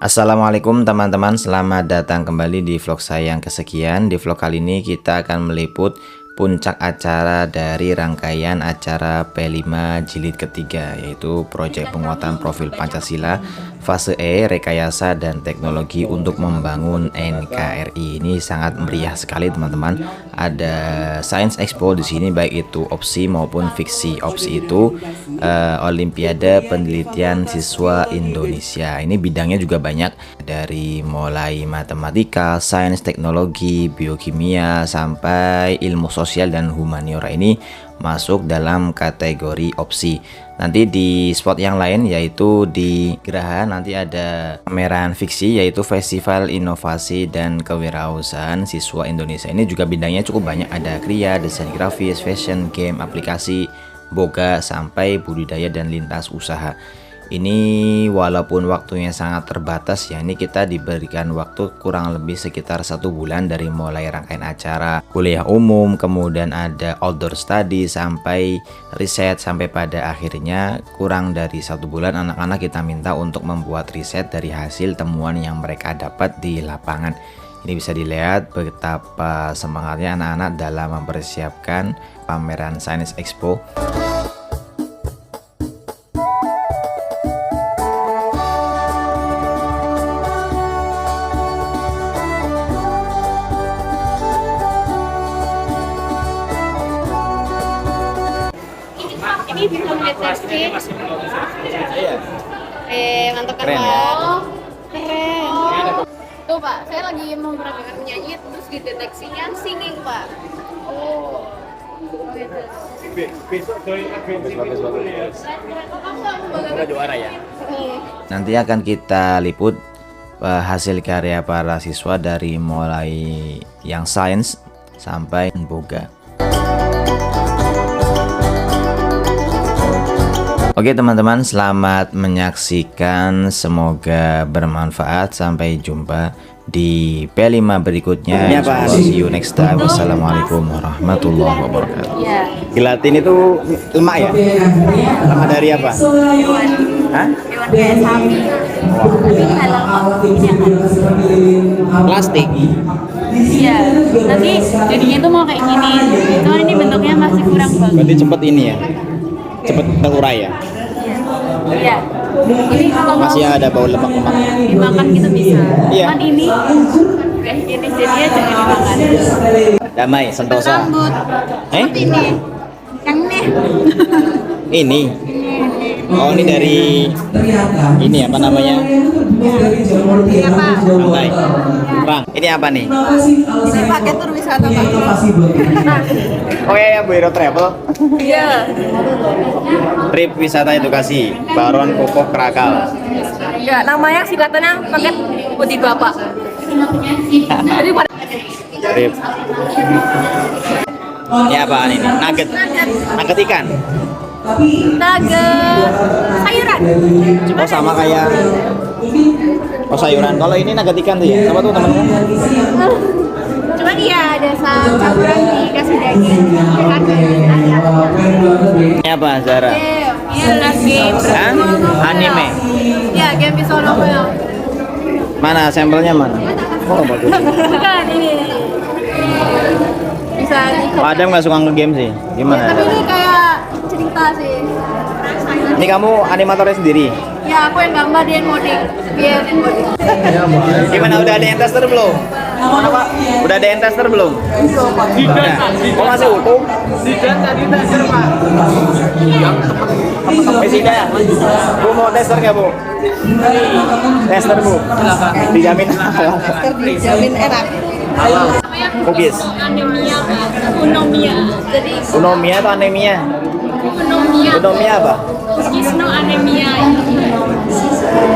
Assalamualaikum teman-teman, selamat datang kembali di vlog saya yang kesekian. Di vlog kali ini kita akan meliput puncak acara dari rangkaian acara P5 jilid ketiga, yaitu proyek penguatan profil Pancasila fase E, rekayasa dan teknologi untuk membangun NKRI. Ini sangat meriah sekali teman-teman. Ada Science Expo di sini, baik itu opsi maupun fiksi. Opsi itu Olimpiade Penelitian Siswa Indonesia. Ini bidangnya juga banyak, dari mulai matematika, sains, teknologi, biokimia sampai ilmu sosial dan humaniora ini masuk dalam kategori opsi. Nanti di spot yang lain, yaitu di Geraha, nanti ada pameran fiksi, yaitu Festival Inovasi dan Kewirausahaan Siswa Indonesia. Ini juga bidangnya cukup banyak, ada kriya, desain grafis, fashion, game, aplikasi, boga, sampai budidaya dan lintas usaha. Ini walaupun waktunya sangat terbatas ya, ini kita diberikan waktu kurang lebih sekitar 1 bulan, dari mulai rangkaian acara kuliah umum, kemudian ada outdoor study, sampai riset, sampai pada akhirnya kurang dari 1 bulan anak-anak kita minta untuk membuat riset dari hasil temuan yang mereka dapat di lapangan. Ini bisa dilihat betapa semangatnya anak-anak dalam mempersiapkan pameran Science Expo. Ini belum deteksi. Mantap kan, Keren, Pak? ya? Keren. Tuh, Pak, saya lagi memperagakan menyanyi, terus dideteksinya singing, Pak. Oh. Juara ya. Nanti akan kita liput hasil karya para siswa dari mulai yang sains sampai boga. Oke teman-teman, selamat menyaksikan, semoga bermanfaat. Sampai jumpa di P5 berikutnya. See you next time. Wassalamualaikum warahmatullahi wabarakatuh. Gelatin itu lemak ya? Lemak dari apa? Hewan. Hah? Hewan kayak sapi. Tapi halal kok. Plastik? Iya. Nanti jadinya tuh mau kayak gini. Cuman ini bentuknya masih kurang bagus. Berarti cepet ini ya? Cepet terurai ya? Iya. Ini kalau mau Masih ada bau lemak-lemak. dimakan gitu bisa. Iya. Cuman ini jadinya jangan dimakan. Damai, sentosa. Rambut. Ini. Yang ini. Ini? Oh, ini dari ini apa namanya? Apa? Pantai. Perang. Ini apa nih? Ini pakai tur wisata, Pak. Oh ya, Bu Hero Travel. Iya. Trip wisata edukasi Baron Kokoh Krakal. Ya, namanya singkatannya paket putih Bapak. Jadi Trip. Ini apaan ini? Nugget. Nugget ikan. nugget sayuran. Oh, sama kayak sayuran. Kalau ini nugget ikan tuh ya. Sama tuh teman-teman. Cuman iya ada campuran dikasih daging. Ini apa, Zara? Iya, game. Hah? Anime. Ya, game visual novel. Mana sampelnya mana? Oh, bagus. Bukan ini. Bisa ikut. Padahal nggak suka nge-game sih. Gimana? Tapi ini kayak cerita sih. Ini kamu animatornya sendiri? Ya, aku yang gambar, dia yang ngoding. Biar ngoding. Gimana, udah ada yang tester belum? Apa? Udah ada yang tester belum? Udah. Oh, masih utuh? Sidan tadi tester Pak. Sida, Bu mau tester nggak Bu? Tester Bu? Dijamin halal. Dijamin enak. Cookies. Anemia, unomia. Jadi Unomia atau anemia? unomia. Unomia apa? Kisno anemia.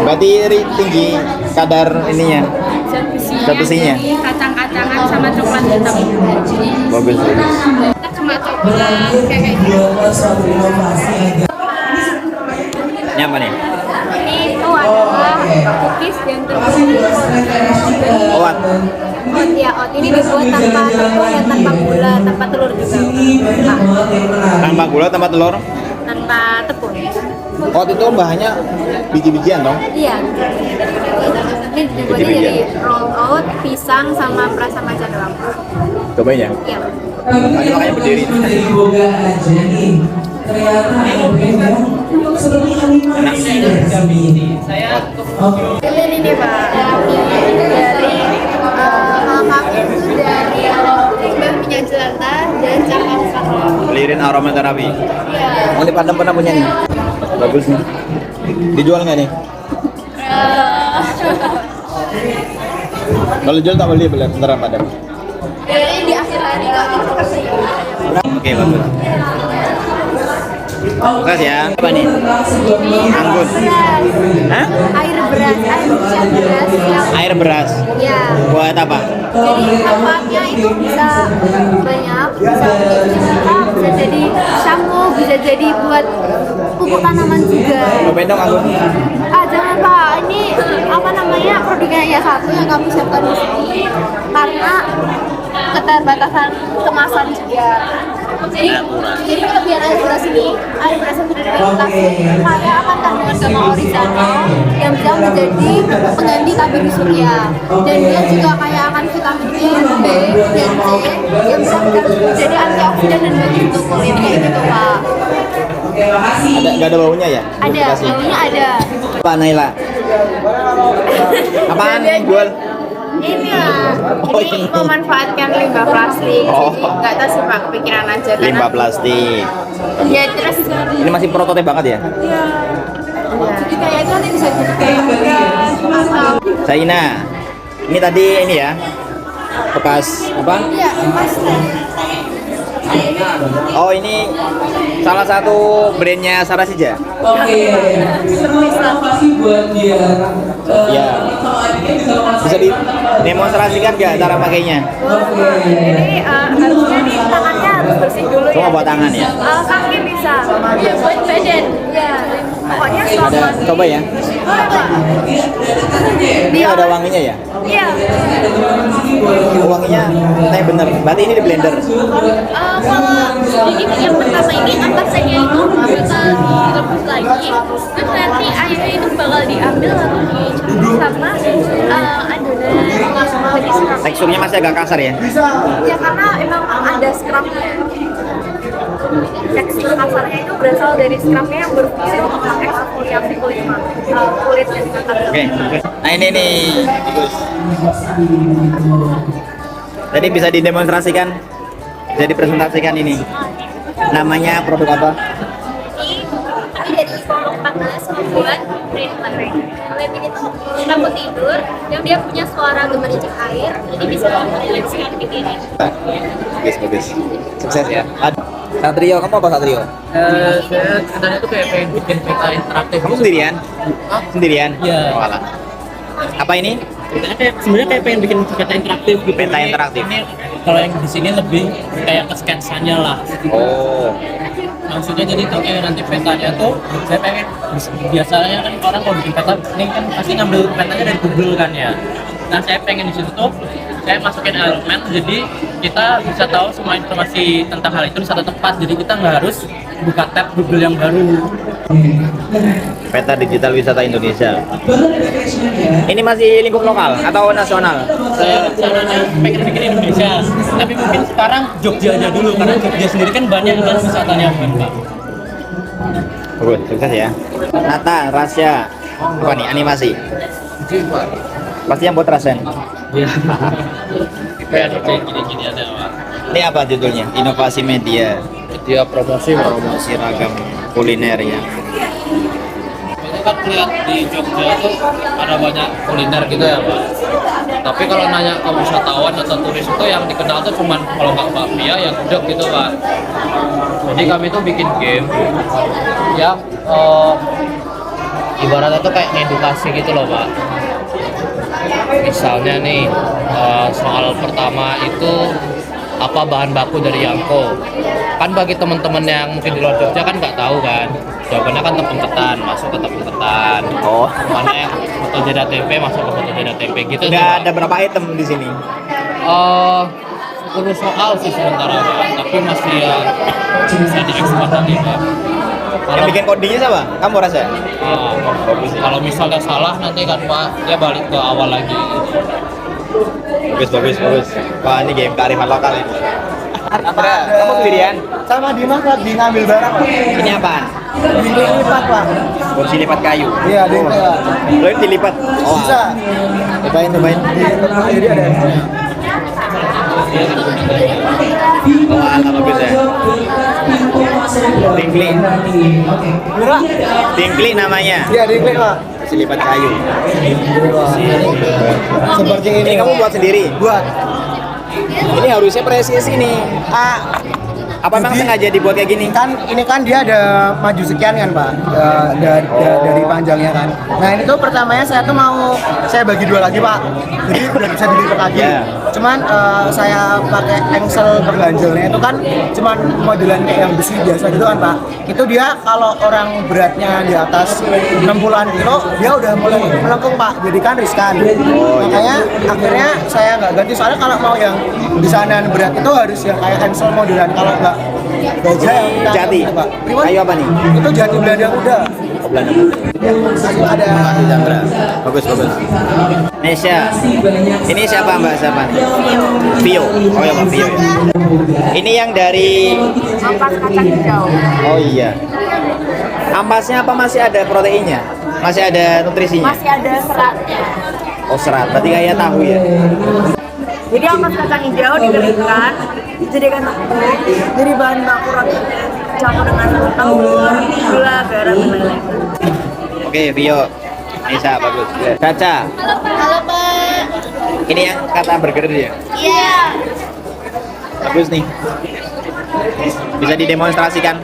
Berarti tinggi kadar ininya. Zat besinya. Jadi kacang-kacangan sama coklat hitam. Bagus. Kita cuma coklat kayak gitu. Ini apa nih? Ini itu adalah cookies yang terbuat Oat. oat ya, oat ini dibuat tanpa tepung dan tanpa gula, tanpa telur juga. Tanpa gula, tanpa telur. Tanpa tepung. Waktu itu bahannya biji-bijian dong. Iya. Ini dibuatnya dari roll out, pisang sama perasa maca doang. Cobain ya. Iya. Tadi makanya berdiri. Ini nih Pak, dari kaki itu dari minyak jelantah dan cakang sakura. Lirin aromaterapi. Iya. Oh, ini Padam pernah punya nih. Bagus nih. Dijual nggak nih? Kalau jual tak beli beneran Padam. Ini di akhir hari Kak. Oke, bagus. Makasih ya. Apa nih? Anggun. Hah? Air beras yang Air beras. ya. Buat apa? Jadi manfaatnya itu bisa banyak, bisa bisa jadi shampoo, bisa jadi buat pupuk tanaman juga. Cobain dong Anggun. Jangan Pak, ini apa namanya produknya ya satu yang kami siapkan di sini karena keterbatasan kemasan juga. Jadi kelebihan air beras ini, air beras yang sudah difermentasi kaya akan kandungan gamma oryzanol yang bisa menjadi pengganti tabir di surya, dan dia juga kaya akan vitamin B, dan C yang bisa menjadi antioksidan dan baik untuk kulit kayak gitu Pak. Nggak ada baunya ya? Ada, baunya ada. Apa Naila? Apaan jual? Ini lah, Oh, ini ini. memanfaatkan limbah plastik. Oh. Jadi nggak tahu sih Pak, kepikiran aja. Karena- Limbah plastik. Ya terus. Ini masih prototipe banget ya? Iya. Jadi kayak itu nanti bisa jadi kayak Saina. Ini tadi ini ya. Bekas apa? Iya, pasti. Oh, ini salah satu brandnya Sarasija. Oke, terima kasih buat dia. Ya. Bisa didemonstrasikan nggak cara pakainya? Ini harusnya di tangannya harus bersih dulu Cuma buat tangan ya? Kaki bisa. Ya, buat badan. Ya. Pokoknya Ada, selama. coba ya. Ini ada wanginya ya? Iya. Wanginya teh bener. Berarti ini di blender. Kalau ini yang pertama ini atasnya itu bakal direbus lagi, terus nanti airnya itu bakal diambil lalu dicampur sama adonan jadi scrub. Teksturnya masih agak kasar ya? Ya karena emang ada scrubnya. Tekstur kasarnya itu berasal dari scrubnya yang berfungsi untuk mengeksfoliasi kulit yang dikatakan. Oke. Nah ini nih. Bagus. Tadi bisa didemonstrasikan, bisa dipresentasikan ini. Namanya produk apa? Ini dari kelompok 14 membuat brain clearing. Lab ini tuh lampu tidur yang dia punya suara gemericik air, jadi bisa merelakskan pikiran. Bagus, bagus. Sukses ya. Satrio, kamu apa Satrio? Saya sebenarnya tuh kayak pengen bikin peta interaktif. Kamu sendirian? Sendirian? Iya. Oh, alah. Apa ini? Sebenarnya kayak pengen bikin peta interaktif gitu. Peta interaktif. Ini kalau yang di sini lebih kayak ke sketsanya lah. Oh. Maksudnya jadi kalau kayak nanti petanya tuh saya pengen biasanya kan orang kalau bikin peta ini kan pasti ngambil petanya dari Google kan ya. Nah saya pengen di situ tuh saya masukin elemen jadi kita bisa tahu semua informasi tentang hal itu di satu tempat, jadi kita nggak harus buka tab Google yang baru. Peta digital wisata Indonesia. Ini masih lingkup lokal atau nasional? Saya rencananya pengen bikin Indonesia, tapi mungkin sekarang Jogja aja dulu karena Jogja sendiri kan banyak kan wisatanya kan Pak. Bagus, sukses ya. Nata, Rasya. Apa nih? Animasi. Pasti yang buat Rasen. Iya. Kayak gini-gini aja Pak. Ini apa judulnya? Inovasi media. Dia promosi Promosi ragam kuliner ya. Itu kan lihat di Jogja tuh ada banyak kuliner gitu ya Pak. Tapi kalau nanya ke wisatawan atau turis itu yang dikenal tuh cuman kalau nggak bakpia ya gudeg gitu Pak. Jadi kami tuh bikin game yang ibaratnya tuh kayak edukasi gitu loh Pak. Misalnya nih soal pertama itu apa bahan baku dari Yangko. Kan bagi teman-teman yang mungkin di luar Jogja kan nggak tahu kan. Jawabannya kan tepung ketan, masuk ke tepung ketan. Oh. Mana yang foto jeda tempe masuk ke foto jeda tempe gitu. Udah ada berapa item di sini? 10 soal sih sementara Pak, tapi masih ya bisa diekspor nanti Pak. Yang bikin codingnya siapa? Kamu rasa? Kalau misalnya salah nanti kan Pak dia balik ke awal lagi. Bagus. Wah, ini game kearifan lokal ini. Andra, kamu sendirian? Sama Dimas lagi ngambil barang Pak. Ini apaan? Dinding lipat Pak. Kursi lipat kayu. Iya, dinding. Lo ini dilipat? Oh, Bisa. cobain. Jadi ada. Oh, ala bagus ya. Tingkli namanya. Iya, dinding Pak. Kursi lipat kayu. Seperti Ini ini. kamu buat sendiri? Buat. Ini harusnya presisi nih. Apa memang Jadi, sengaja dibuat kayak gini? Ini kan dia ada maju sekian kan Pak, dari panjangnya kan. Nah ini tuh pertamanya saya tuh mau saya bagi dua lagi Pak, jadi udah bisa dilipat lagi. Ya. Cuman saya pakai engsel berganjelnya itu kan cuman modelan kayak yang besi biasa gitu kan Pak. Itu dia kalau orang beratnya di atas 60-an kilo dia udah mulai melengkung Pak, jadi kan riskan. Makanya akhirnya saya nggak ganti, soalnya kalau mau yang di sana berat itu harus yang kayak engsel modelan, kalau nggak baja yang kita Jati. Pak. Priwon, Kayu apa nih? itu jati Belanda muda. Oh, Belanda Muda. Lalu ada Makasih Chandra. Bagus. Nesya. Ini siapa Mbak? Siapa? Vio. Oh ya Mbak Vio. Ya. Ini yang dari Ampas kacang hijau. Oh iya. Ampasnya apa masih ada proteinnya? Masih ada nutrisinya? Masih ada seratnya. Oh serat. Berarti kayak tahu ya. Jadi ampas kacang hijau dikeringkan, dijadikan tepung, jadi bahan baku roti campur dengan telur, gula, garam, dan lain-lain. Oke Vio. Nisa bagus. Caca. Halo Pak. Ini yang kata burger ya? Iya. Bagus nih. Bisa didemonstrasikan.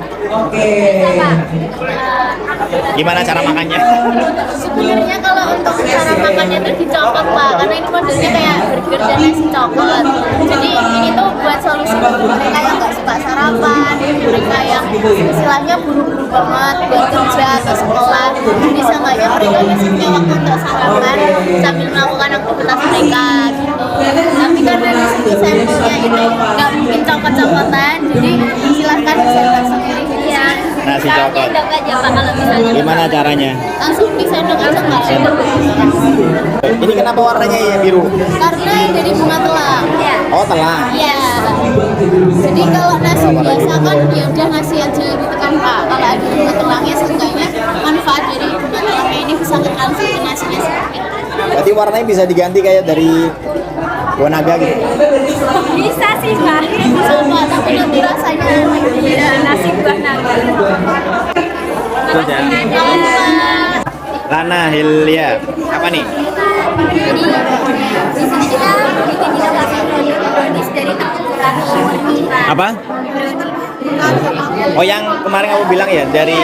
Gimana cara makannya? Sebenarnya kalau untuk cara makannya itu dicopot Pak, karena ini modelnya kayak burger dan nasi coklat. Jadi ini tuh buat solusi bagi mereka yang nggak suka sarapan, mereka yang istilahnya buru-buru banget buat kerja atau sekolah. Jadi seenggaknya mereka bisa punya waktu untuk sarapan sambil melakukan aktivitas mereka gitu. Tapi karena di sini saya punya ini nggak mungkin coklat-coklatan, jadi silahkan disendok sendiri gitu ya. Nasi coklat. Sendok aja Pak kalau misalnya Gimana caranya? langsung disendok aja nggak sendok. Ini kenapa warnanya ya biru? Karena dari bunga telang. Iya. Oh telang. Iya. Jadi kalau nasi biasa kan ya udah nasi aja gitu kan Pak. Kalau ada bunga telangnya seenggaknya manfaat dari bunga telangnya ini bisa ngetransfer ke nasinya seperti itu. Berarti warnanya bisa diganti kayak dari buah naga gitu. Bisa sih Pak. Bisa Pak, tapi nanti rasanya ya nasi buah naga. Terus ya. Halo Pak. Lana Hilya. Apa nih? Jadi di sini kita bikin inovasi brownies dari tepung ragi merah. Apa? Oh yang kemarin kamu bilang ya dari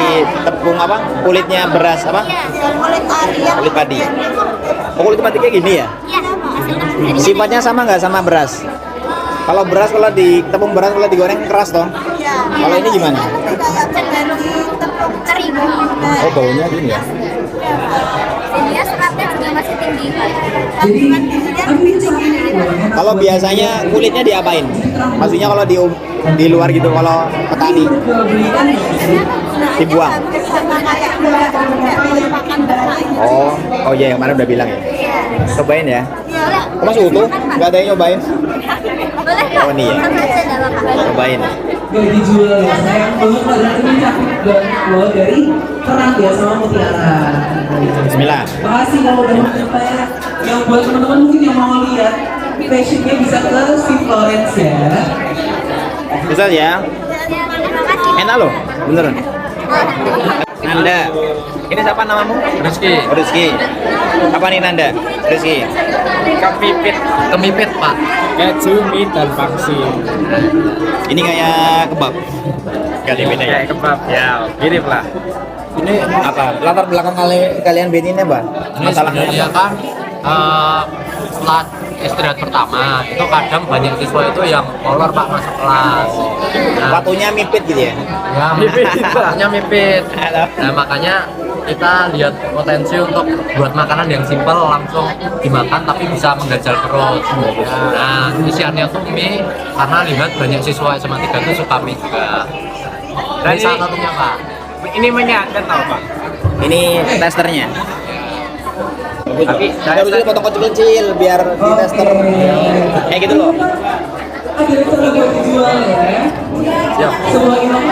tepung apa? Kulitnya beras apa? Iya, dan kulit ari yang Kulit padi. Oh kulit padi kayak gini ya? iya, hasilnya Sifatnya sama nggak sama beras? Kalau beras kalau di tepung beras kalau digoreng keras toh? iya. Kalau ini gimana? Cenderung tepung kering. Oh baunya gini ya? Dia seratnya juga masih tinggi. Kalau biasanya kulitnya diapain? Maksudnya kalau di luar gitu kalau petani dibuang. Oh iya yang kemarin udah bilang ya. Cobain ya. Oh, masih utuh? Nggak ada yang nyobain? Boleh Kak? Oh, ini ya. Sama aja nggak apa-apa. Cobain. Gak dijual ya, sayang banget padahal ini cakep banget loh dari terang ya sama mutiara. Bismillah. Makasih kalau udah menonton ya. Yang buat teman-teman mungkin yang mau lihat fashionnya bisa ke Steve Lawrence ya. Bisa ya? Enak loh, beneran. Nanda, ini siapa namamu? Rizky. Oh, Rizky. Apa nih Nanda? Rizky. Kemipit Pak. Keju, mie, dan pangsit. Ini kayak kebab. Gak beda ya? Kayak kebab ya, mirip lah. Ini apa? Latar belakang kalian bikin ini apa? Ini sebenarnya kan setelah istirahat pertama itu kadang banyak siswa itu yang molor Pak masuk kelas. Nah, Waktunya mipit gitu ya? ya makanya mipit. Nah makanya kita lihat potensi untuk buat makanan yang simpel langsung dimakan tapi bisa menggajal perut. Nah isiannya tuh mie karena lihat banyak siswa SMA 3 itu suka mie juga. Dan salah satunya Pak. Ini menyantet tau Pak. Ini testernya. Tapi harusnya potong kecil-kecil biar di tester kayak gitu loh.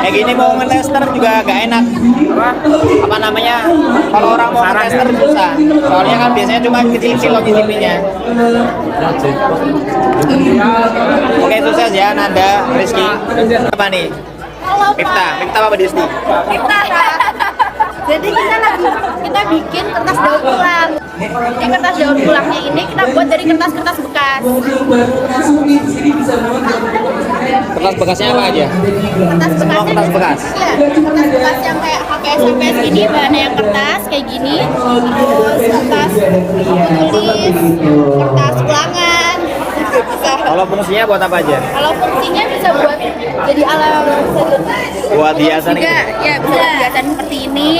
Kayak gini mau ngetester juga gak enak. Apa namanya? Kalau orang mau ngetester susah. Soalnya kan biasanya cuma kecil-kecil loh cicipinya. Oke, sukses ya Nanda, Rizky. Apa nih? Halo Pipta, Pak. Pipta apa Disti? Jadi kita bikin kertas daur ulang. Jadi kertas daur ulangnya ini kita buat dari kertas-kertas bekas. Kertas bekasnya apa aja? Kertas bekas. Oh, kertas bekas. Iya, kertas bekas yang kayak HPS ini bahannya yang kertas kayak gini. Terus kertas tulis, kertas ulangan. Kalau fungsinya buat apa aja? Kalau fungsinya bisa buat jadi alat Buat hiasan juga, gitu? ya bisa hiasan seperti ini.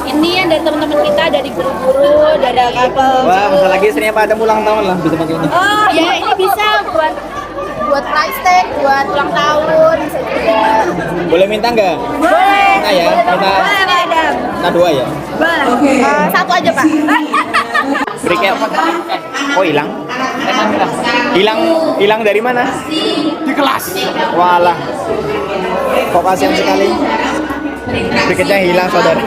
Ini yang dari teman-teman kita dari guru-guru, dari kapal. Wah, bentar lagi istrinya Pak Adam ulang tahun lah bisa pakai ini. Oh ya, ini bisa buat price tag, buat ulang tahun, bisa juga. Boleh minta nggak? Boleh. Minta ya, minta Boleh, Pak Adam. minta 2 ya. Boleh. Satu aja Pak. Briket. Oh hilang? Hilang dari mana? Di kelas. Walah. Kok kasihan sekali. Briketnya hilang saudara.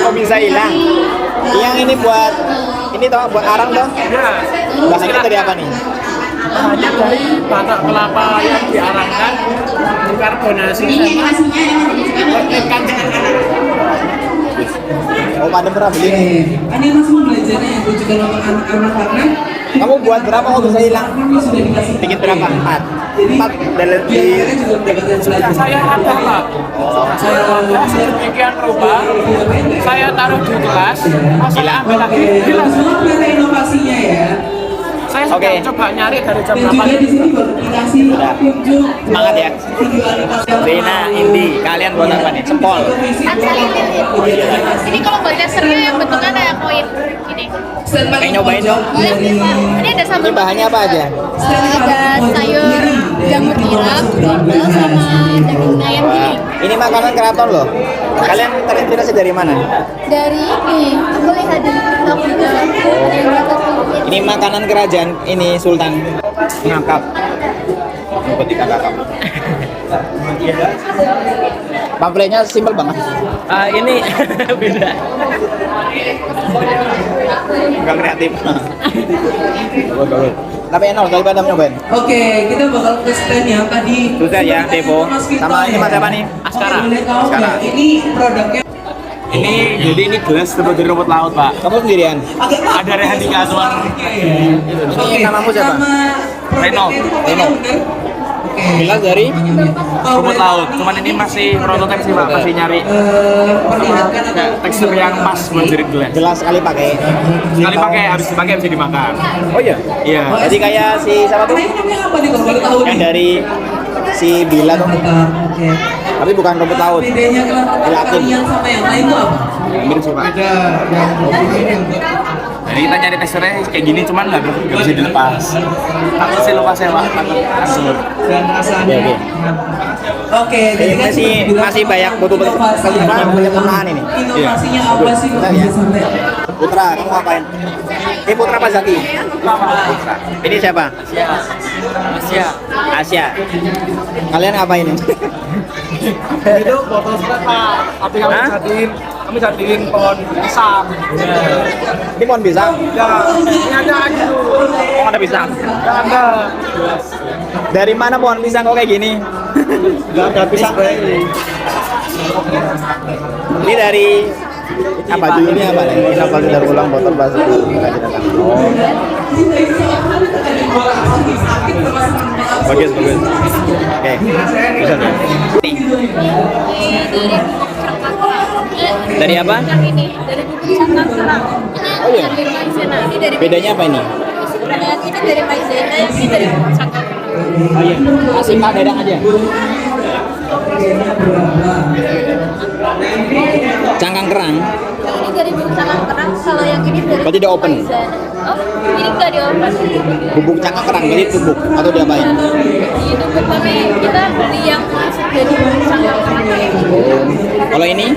Kok bisa hilang? Yang ini buat ini toh buat arang toh? Ya. Bahannya dari apa nih? Hanya dari batok kelapa yang diarangkan dikarbonasi sama ikan. Oh, Pak Adam pernah beli nih. Ini masih belajarnya yang tujukan untuk anak-anak karena Kamu buat berapa kok bisa hilang? sudah dikasih Bikin berapa? 4 dalam di biasanya juga mendapatkan pelajaran. Saya ada Pak. Saya sedemikian rupa. Saya taruh di kelas. Saya ambil lagi. Hilang. Semua ada inovasinya ya. Saya sudah Oke. coba nyari dari jam Dan 8. juga di sini baru dikasih kunjung Semangat ya. video animasi. Rina, Indi, kalian buat apa nih? Sempol. Kan saya lihat. Ini kalau buat testernya yang bentuknya kayak koin gini. Pengen nyobain dong. Boleh. Ini ada Ini sambal. bahannya apa aja? Ada sayur jamur tiram, sambal sama daging ayam Wah, gini. ini makanan keraton loh. Kalian terinspirasi dari mana? Dari ini, aku lihat di TikTok juga. Ada yang buat tersebut. Ini makanan kerajaan ini Sultan ngangkap. Ngumpet di kakak. Pamfletnya simpel banget. Ini beda. Enggak kreatif. Tapi enak daripada nyobain. Oke, kita bakal ke stand yang tadi. Sudah ya, Devo. Sama ini Mas apa nih? Askara. Boleh tahu Askara. nggak? Ini produknya Ini jadi ini gelas terbuat dari rumput laut Pak. Kamu sendirian? Ada Rehandika Aswan. Ini namamu siapa? Reno. Reno. Gelas dari Rumput laut. Cuman ini masih prototipe sih Pak, masih nyari kayak tekstur yang pas buat jadi gelas. gelas sekali pakai. Sekali pakai harus dipakai bisa dimakan. Oh iya. Iya. Jadi kayak si siapa tuh? Ini namanya apa nih kalau boleh tahu Yang nih? dari si Bila tuh. Oke. Tapi bukan rumput laut. Bedanya kenapa Gelatin. kalian sama yang lain itu apa? Mirip sih Pak. Jadi kita nyari teksturnya kayak gini cuman nggak bisa dilepas. Takut sih lepasnya Pak, takut kasur. Dan rasanya. Oke. Oke, Jadi masih banyak butuh-butuh penyempurnaan ini. Inovasinya apa sih kok Bentar bisa ya. sampai? Putra, kamu ngapain? Ini Putra apa Zaki? Putra. Ini siapa? Asia. Asia. Kalian ngapain ini? Itu botol spray Pak, tapi Hah? kami jadiin pohon pisang. Ini pohon pisang. Ya, ini ada aja dulu. Oh, ada pisang. Nggak ada. Dari mana pohon pisang kok kayak gini? Nggak ada pisang. Ini dari apa judulnya apa nih? Inovasi daur ulang botol basuh kerajinan tangan. Oh, bagus bagus. Oke, bisa tuh. Dari apa? Ini dari bubuk santan serang. Oh iya. Dari maizena. Ini dari Bedanya apa ini? ini dari maizena, ini dari bubuk santan. Oh iya, kasih Pak Dadang aja. Cangkang kerang. Yang ini dari bubuk cangkang kerang, kalau yang ini dari Berarti dia open? maizena. Oh, ini enggak di open. Bubuk cangkang kerang jadi bubuk atau diapain? Itu tapi kita beli yang dari bubuk cangkang kerang. Kalau ini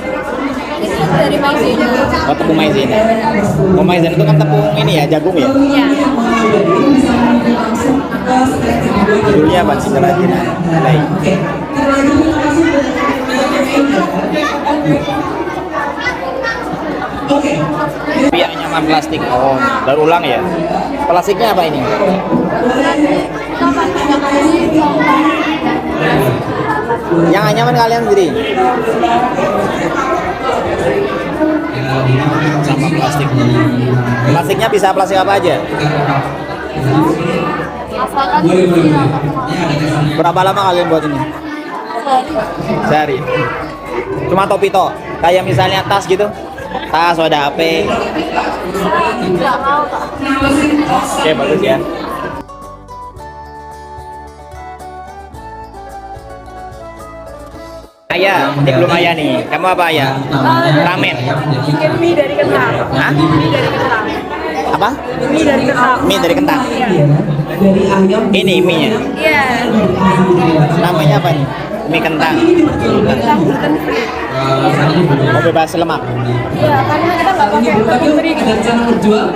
Ini dari maizena. oh, tepung maizena. Oh, maizena itu kan tepung ini ya, jagung ya. Iya. Judulnya apa sih kerajinan? Baik. Pihak nyaman plastik. Oh, daur ulang ya. Plastiknya apa ini? Yang anyaman kalian sendiri. Sampah plastik. Plastiknya bisa plastik apa aja? Asalkan di Berapa lama kalian buat ini? Sehari. Cuma topi toh. Kayak misalnya tas gitu. Tas, wadah HP. nggak mau Kak. Oke, bagus ya. Ayah, ini belum ayah nih. Kamu apa ayah? Ramen. Bikin mie dari kentang. Hah? Mie dari kentang. Apa? Mie dari kentang. Mie dari kentang. Dari ayam. Ini mie-nya. Iya. Namanya apa nih? Mie kentang. Kentang gluten free. Oh, bebas lemak. Iya, karena kita nggak pakai tepung terigu. Dan cara berjual.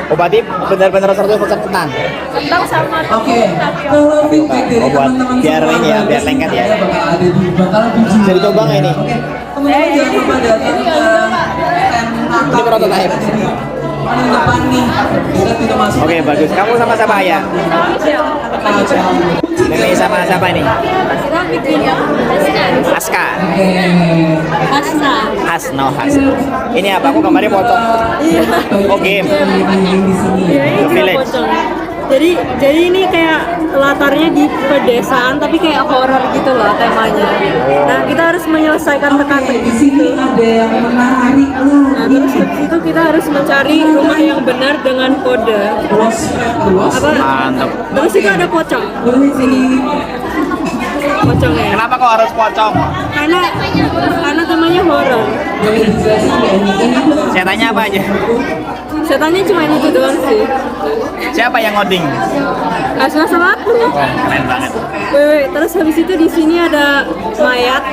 Oh, berarti benar-benar 100% kentang. Kentang sama Oke, tepung tapioka. kalau feedback dari Oh, buat teman-teman biar semua, ini ya, biar lengket ya. saya bakal ada di bakal dijual. Bisa dicoba nggak ini? Oke, teman-teman jangan lupa datang ke stand Ini prototype. paling depan nih. Kita tidak masuk. Oke, bagus. Kamu sama siapa ayah? Ini sama siapa ini? Kita bikin yang Aska. pasta. Hasno Has. Ini apa? Aku gambarnya pocong. Oh, game. Ya ini juga Village. pocong. Jadi ini kayak latarnya di pedesaan tapi kayak horor gitu loh temanya. Nah kita harus menyelesaikan teka-teki Di sini ada yang menarik. Nah terus habis itu kita harus mencari rumah yang benar dengan kode. Apa? Mantap. Terus itu ada pocong di sini. Pocongnya. Kenapa kok harus pocong? Karena temanya horor. Saya tanya apa aja? Setannya cuma itu doang sih. Siapa yang ngoding? Asma sama aku. Oh, keren banget. Wewe, terus habis itu di sini ada mayat.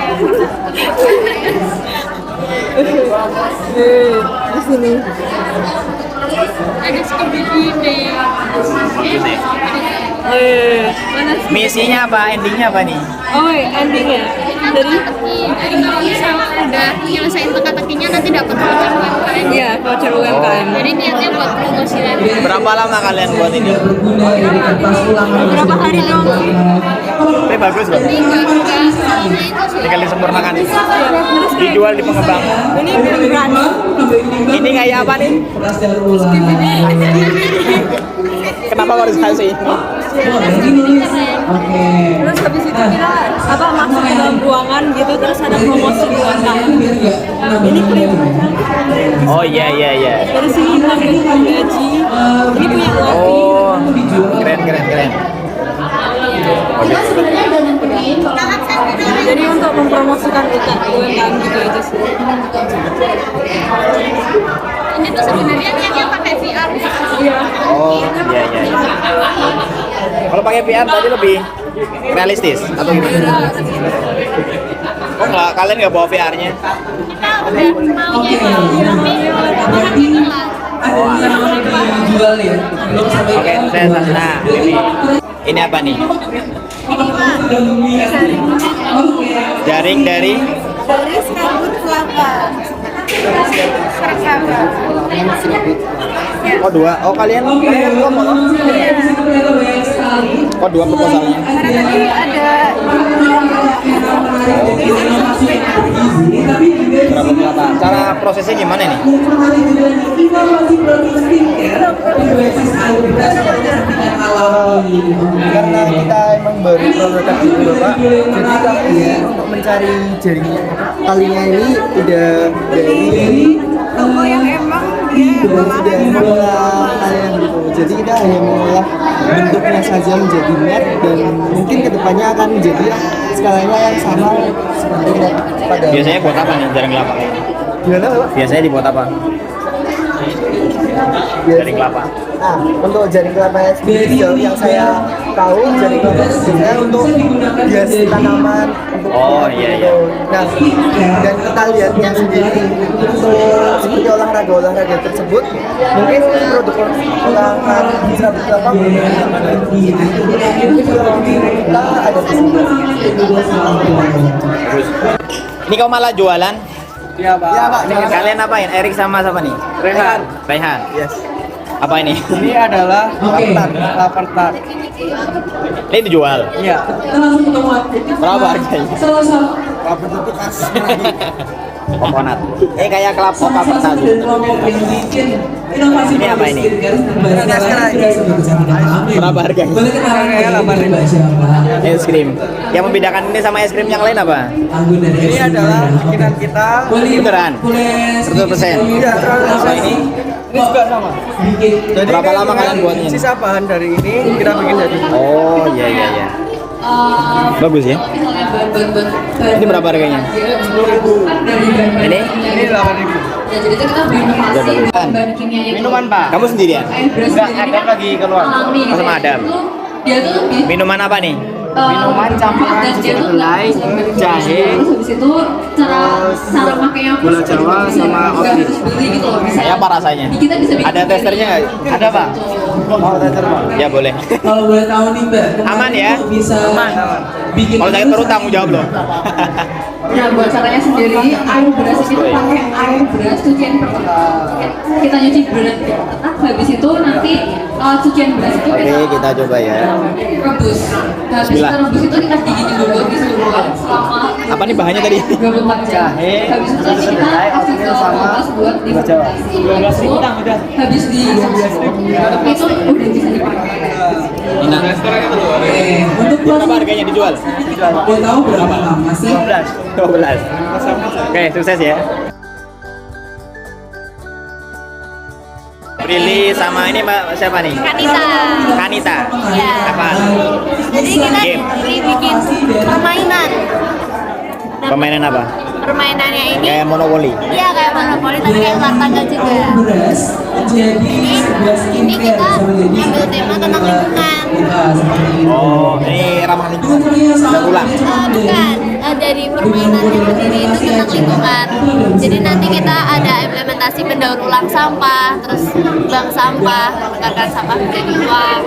Di sini. Ada Scooby-Doo. Mana? Misinya apa? Endingnya apa nih? Oh, endingnya. Jadi, Jadi kalau misalnya udah nyelesain teka-tekinya nanti dapat voucher UMKM. iya, voucher UMKM. Jadi niatnya buat promosi lagi. Berapa lama kalian buat ini? Berapa hari dong? Ini bagus loh. Tinggal disempurnakan. Dijual di pengembang. Ini beneran. Ini kayak apa nih? Kenapa kok dikasih ini? Oke. Terus habis itu kita masuk ke dalam ruangan gitu, terus ada promosi UMKM. Ini klip. Oh iya iya iya. Dari sini pakai gaji. Ini punya kopi. Oh, keren keren keren. Jadi untuk mempromosikan UMKM gitu aja sih. Ini tuh sebenarnya niatnya pakai VR. Iya. Oh iya iya. Kalau pakai VR tadi lebih realistis atau gimana? Oh nggak, kalian nggak bawa VR-nya? Kita udah maunya tapi Berarti ada yang dijual ya. Belum sampai. Oke, saya nah ini apa nih? Jaring dari serabut kelapa. oh dua. Oh kalian dua mau? Oh dua proposalnya. Karena tadi ada Berapa kelapa? Cara prosesnya gimana nih? Karena kita emang baru prototipe dulu Pak, jadi kami untuk mencari jaring talinya ini udah dari toko yang emang dia sudah mengolah kalian gitu. Jadi kita hanya mengolah bentuknya saja menjadi net dan mungkin kedepannya akan menjadi yang skalanya yang sama seperti net pada Biasanya buat apa nih jaring kelapa? Gimana Pak? Biasanya dibuat apa? Dari kelapa. Nah, untuk jaring kelapa sejauh yang saya tahu, jaring kelapa biasanya untuk hias tanaman. Oh iya iya. Nah, dan kita lihatnya sendiri untuk seperti olahraga tersebut, mungkin produk olahan serabut kelapa kita ada di sini. Terus. Ini kau malah jualan? Iya Pak. Ya Pak, dengan Kalian apain? Erik sama siapa nih? Rehan. Raihan. yes. Apa ini? Ini adalah lapar tart. Ini dijual. Iya. Kita langsung ketemuan. Berapa harganya? Salah Kelapa itu khas. Kokonat. Kayak kelapa salah apa satu tadi? dari kelompok yang bikin inovasi Ini apa ini? Berapa harganya? Boleh kenalan dari Mbak siapa? Es krim. Yang membedakan ini sama es krim yang lain apa? Anggun dari Ini adalah bikinan kita. Beneran? Boleh 100%. Iya, Sama ini ini juga sama. bikin Jadi Berapa lama kalian buatnya? Sisa bahan dari ini kita bikin jadi. Oh iya iya iya. Bagus ya. Ini berapa harganya? Ini? Ini 8.000. Ya, jadi itu kita beli Ya, bagus. bahan kimianya. Minuman Pak. Kamu sendirian? Enggak, Adam lagi keluar. Oh, sama Adam. Dia tuh lebih Minuman apa nih? Minuman campuran susu kedelai, jahe, habis itu cara makainya gula Jawa sama oatmeal. beli gitu loh. Kayak apa rasanya? Kita bisa bikin Ada testernya nggak? Ada Pak. Mau tester Pak? Ya boleh. kalau boleh tahu nih Mbak, Aman ya? bisa bikin Kalau sakit perut tanggung jawab loh. Nah, buat caranya sendiri, air beras itu pakai air beras cucian pertama. Kita nyuci beras habis itu nanti cucian beras itu Oke, kita coba ya. rebus. Habis Bismillah. kita rebus itu kita digigit dulu di seluruh selama Apa nih bahannya tadi? 24 jam. Habis itu nanti kita kasih ke kulkas buat difermentasi. Habis di itu udah bisa dipakai. Enak. untuk Berapa harganya dijual? boleh tahu berapa lama sih? 12. Oke, sukses ya. Prilly sama ini Mbak siapa nih? Kanita. Kanita. Iya. Apa? Jadi kita Game. bikin permainan. Nah, Permainan apa? permainannya ini Kayak monopoli. iya kayak monopoli tapi kayak ular tangga juga. Beras jadi 11 Ini kita ambil tema tentang lingkungan. Oh, ini ramah lingkungan. Daur ulang. Bukan, dari permainannya sendiri itu tentang lingkungan. Jadi nanti kita ada implementasi pendaur ulang sampah, terus bank sampah, menukarkan sampah menjadi uang.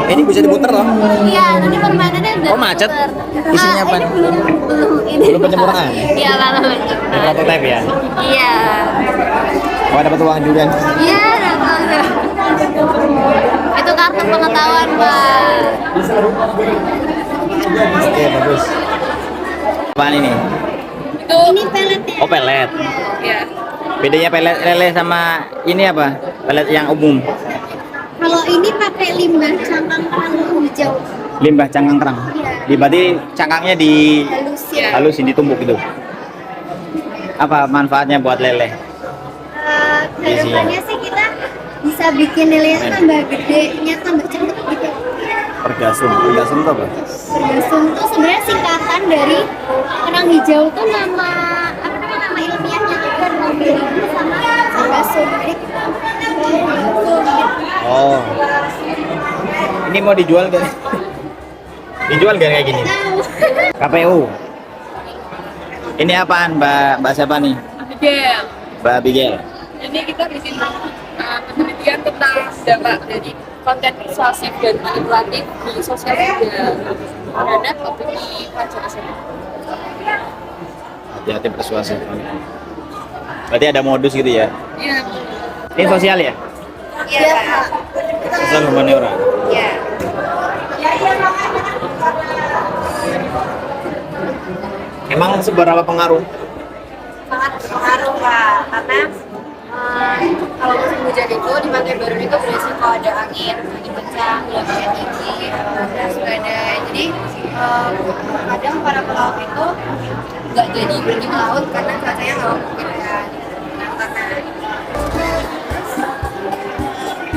Ini bisa diputer loh. Iya, nanti permainannya udah Oh, macet? diputer. Isinya apa? Ini belum ini. Belum penyempurnaan? Iya, belum Ini penyempurnaan. prototype ya. Iya. Oh, dapat uang juga. Iya, dapat. Itu kartu pengetahuan, Pak. Oke, bagus. Apaan ini? Ini peletnya. Oh, pelet. Iya. Bedanya pelet lele sama ini apa? Pelet yang umum. Kalau ini pakai limbah cangkang kerang hijau. Limbah cangkang kerang. Iya. Berarti cangkangnya di Halus ya. halusin ditumbuk gitu. Apa manfaatnya buat lele? Kedepannya sih kita bisa bikin lelenya tambah gedenya, tambah cepet gitu. Pergasum. Pergasum itu apa? Pergasum itu sebenarnya singkatan dari kerang hijau itu nama apa namanya nama ilmiahnya itu kan mobil sama pergasum. Jadi kita pergasum. Oh. Ini mau dijual gak? Dijual gak kayak gini? Tahu. KPU. Ini apaan, Mbak siapa nih? Abigail. Mbak Abigail. Ini kita bikin penelitian tentang dampak dari konten persuasif dan manipulatif di sosial media terhadap opini pelajar SMA. Hati-hati persuasif. Berarti ada modus gitu ya? Iya. Ini sosial ya? Iya, Pak. Sosial humaniora. Iya. Emang seberapa pengaruh? Sangat berpengaruh, Pak, karena kalau musim hujan itu di Pantai Baru itu beresiko ada angin kencang, gelombangnya tinggi, dan badai. Jadi kadang para pelaut itu nggak jadi pergi melaut karena cuacanya nggak memungkinkan. Nah, karena itu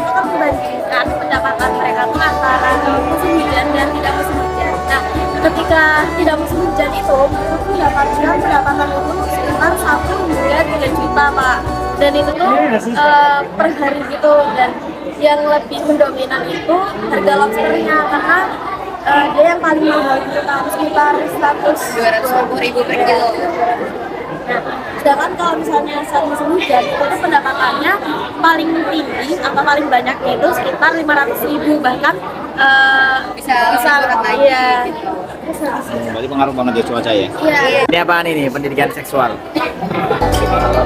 membandingkan pendapatan mereka tuh antara musim hujan dan tidak musim hujan. Nah, ketika tidak musim hujan itu pendapatan itu sekitar 1 hingga 3 juta Pak, dan itu tuh per hari gitu. Dan yang lebih mendominan itu harga lobsternya, karena dia yang paling mahal gitu kan, sekitar 250.000 per kilo. Nah, sedangkan kalau misalnya saat musim hujan itu pendapatannya paling tinggi atau paling banyak itu sekitar 500.000, bahkan Bisa naik. iya. Berarti pengaruh banget ya cuaca ya. Iya. Ini apaan ini? Pendidikan seksual.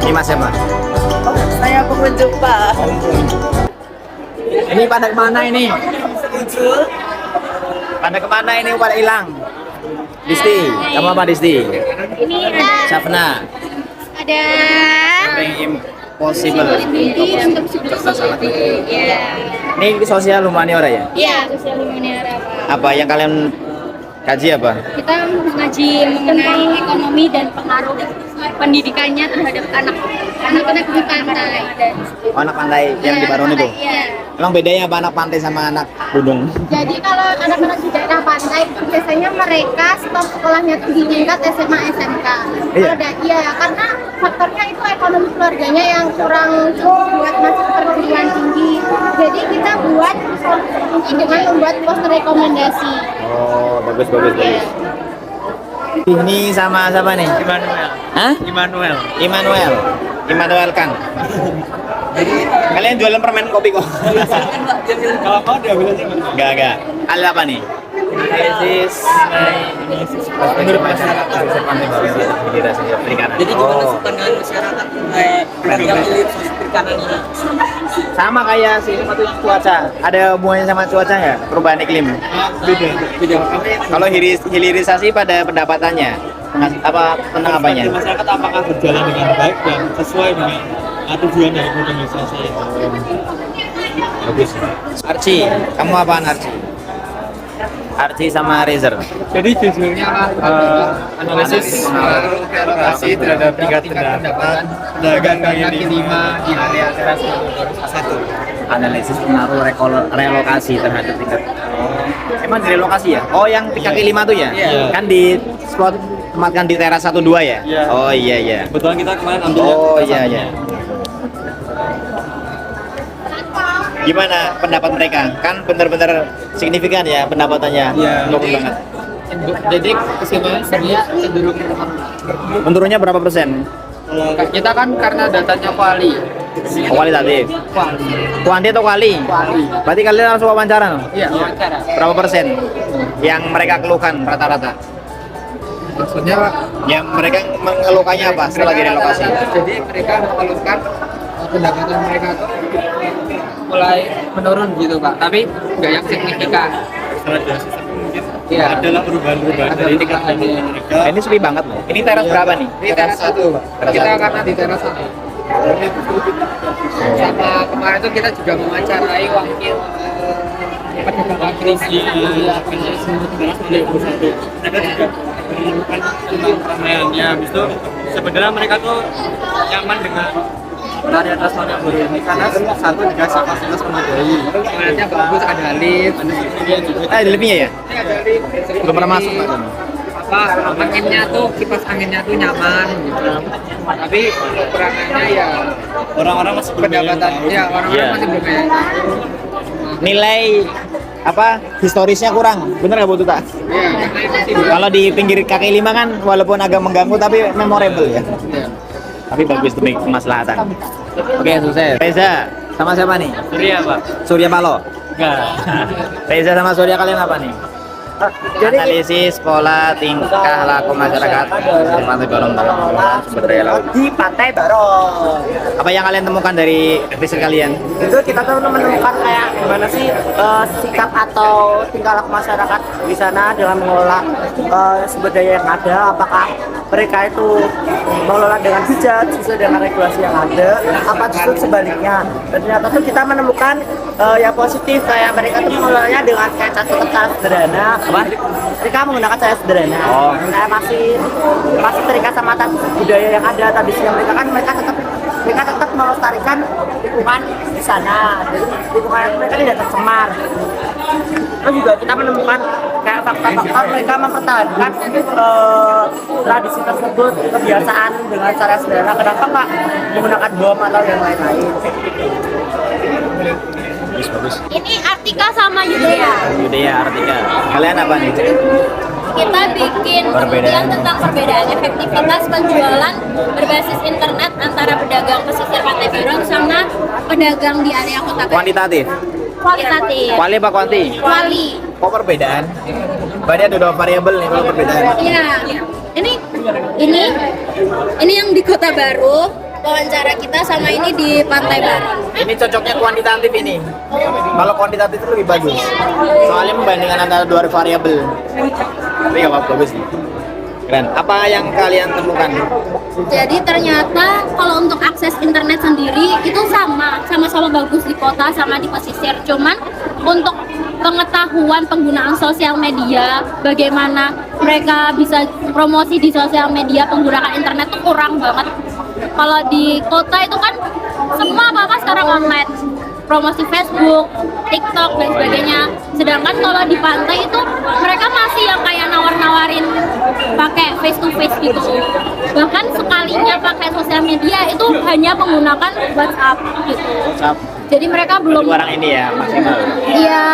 Ini Mas siapa? Saya pengunjung Pak. Ini pada kemana ini? Pada kemana ini pada hilang? Disti, kamu apa Disti? Ini ada Safna. Impossible. Ini sosial humaniora ya? Iya, sosial humaniora Pak. Apa yang kalian kaji apa? Kita mengaji mengenai ekonomi dan pengaruh pendidikannya terhadap anak-anak di pantai. Oh, anak pantai yang di Baron itu? Iya. Emang bedanya apa anak pantai sama anak gunung? Jadi kalau anak-anak di daerah pantai biasanya mereka stop sekolahnya tuh di tingkat SMA SMK. Iya. Iya, karena faktornya itu ekonomi keluarganya yang kurang cukup buat masuk perguruan tinggi. Jadi kita buat solusi dengan membuat poster rekomendasi. Oh, bagus. Ini sama siapa nih? Immanuel. Hah? Immanuel Kang. Kalian jualan permen kopi kok? Kalau mau diambil aja. Enggak. Kalian apa nih? Analisis menurut masyarakat pantai Baron perikanan. Jadi gimana sih pandangan masyarakat mengenai yang milik perikanan ini? Sama kayak si ini tuh cuaca. Ada hubungannya sama cuaca nggak? Perubahan iklim. Beda. Kalau hilirisasi pada pendapatannya, apa tentang apanya? Masyarakat apakah berjalan dengan baik dan sesuai dengan tujuan dari modernisasi itu? Bagus. Archie, kamu apaan Archie? Archie sama Razer. Jadi judulnya analisis relokasi terhadap tingkat pendapatan pedagang kaki lima di area teras 1. Analisis pengaruh relokasi terhadap tingkat. Emang direlokasi ya? Oh, yang kaki 5 tuh ya? Iya. Kan di spot tempatkan di teras 1 2 ya? Iya. Oh iya. Kebetulan kita kemarin ambil Oh yang iya. Gimana pendapat mereka? Kan bener-bener signifikan ya pendapatannya. Iya. Bagus banget. Jadi kesimpulannya sebenarnya cenderung Menurunnya berapa persen? kita kan karena datanya Kualitatif. Kuanti atau kuali? Berarti kalian harus wawancara no? Iya, wawancara. Berapa persen yang mereka keluhkan rata-rata? Maksudnya Yang mereka mengeluhkannya apa setelah direlokasi? jadi mereka mengeluhkan pendapatan mereka tuh mulai menurun gitu Pak, tapi nggak yang signifikan. Iya. adalah perubahan-perubahan dari tingkat pendapatan mereka. Ini sepi banget loh. Ini teras berapa nih? Di teras 1 Pak. Teras Kita satu. karena di teras 1. Sama kemarin tuh kita juga mewawancarai wakil pedagang kaki lima. Iya, teras 21. Mereka juga menemukan tentang keramaiannya. Habis itu sebenarnya mereka tuh nyaman dengan varietas warna baru ini karena satu dikasih fasilitas memadai. Toiletnya bagus, ada lift. Ada lebihnya ya? Ini ada lift. Belum pernah masuk Pak. Apa anginnya tuh, kipas anginnya tuh nyaman gitu. Tapi kekurangannya ya Orang-orang masih pendapatan ya orang-orang Iya. masih belum kayak Nilai apa historisnya kurang, bener nggak Bu Tuta? ya karena itu sih Kalau di pinggir kaki 5 kan walaupun agak mengganggu tapi memorable ya. ya. Tapi bagus demi kemaslahatan. Oke, sukses. Reza, sama siapa nih? Surya, Pak. Surya Paloh. Enggak. Reza sama Surya kalian apa nih? Analisis pola tingkah laku masyarakat di Pantai Baron dalam penggunaan sumber daya laut. Di Pantai Baron. Apa yang kalian temukan dari riset kalian? Itu kita tuh menemukan kayak gimana sih sikap atau tingkah laku masyarakat di sana dalam mengelola sumber daya yang ada. Apakah mereka itu mengelola dengan bijak sesuai dengan regulasi yang ada, apa justru sebaliknya? Dan ternyata tuh kita menemukan yang positif, kayak mereka tuh mengelolanya dengan kayak catatan sederhana. Apa? Mereka menggunakan cara sederhana. Oh. Kayak masih terikat sama budaya yang ada, tradisi yang mereka tetap melestarikan lingkungan di sana. Jadi lingkungan mereka tidak tercemar. Terus juga kita menemukan kayak fakta-fakta mereka mempertahankan tradisi tersebut, kebiasaan dengan cara sederhana. Kenapa nggak menggunakan bom atau yang lain-lain? Bagus. Ini Artika sama Yudea. Yudea, Artika. Kalian apa nih? Kita bikin penelitian tentang perbedaan efektivitas penjualan berbasis internet antara pedagang pesisir Pantai Baron sama pedagang di area kota. Kuantitatif. Kualitatif. Kuali apa kuanti? Kuali. Kok perbedaan? Berarti ada 2 variabel nih kalau perbedaan. Iya. Ini yang di Kota Baru, wawancara kita sama ini di Pantai Baron. Ini cocoknya kuantitatif ini. Kalau kuantitatif itu lebih bagus. Soalnya membandingkan antara 2 variabel. Tapi nggak apa-apa, bagus nih. Keren. Apa yang kalian temukan? Jadi ternyata kalau untuk akses internet sendiri itu sama-sama bagus di kota sama di pesisir. Cuman untuk pengetahuan penggunaan sosial media, bagaimana mereka bisa promosi di sosial media penggunaan internet itu kurang banget. Kalau di kota itu kan semua apa-apa sekarang online, promosi Facebook, TikTok dan sebagainya. Sedangkan kalau di pantai itu mereka masih yang kayak nawar-nawarin pakai face to face gitu. Bahkan sekalinya pakai sosial media itu hanya menggunakan WhatsApp gitu. WhatsApp. Jadi mereka belum Orang ini ya maksimal. Iya,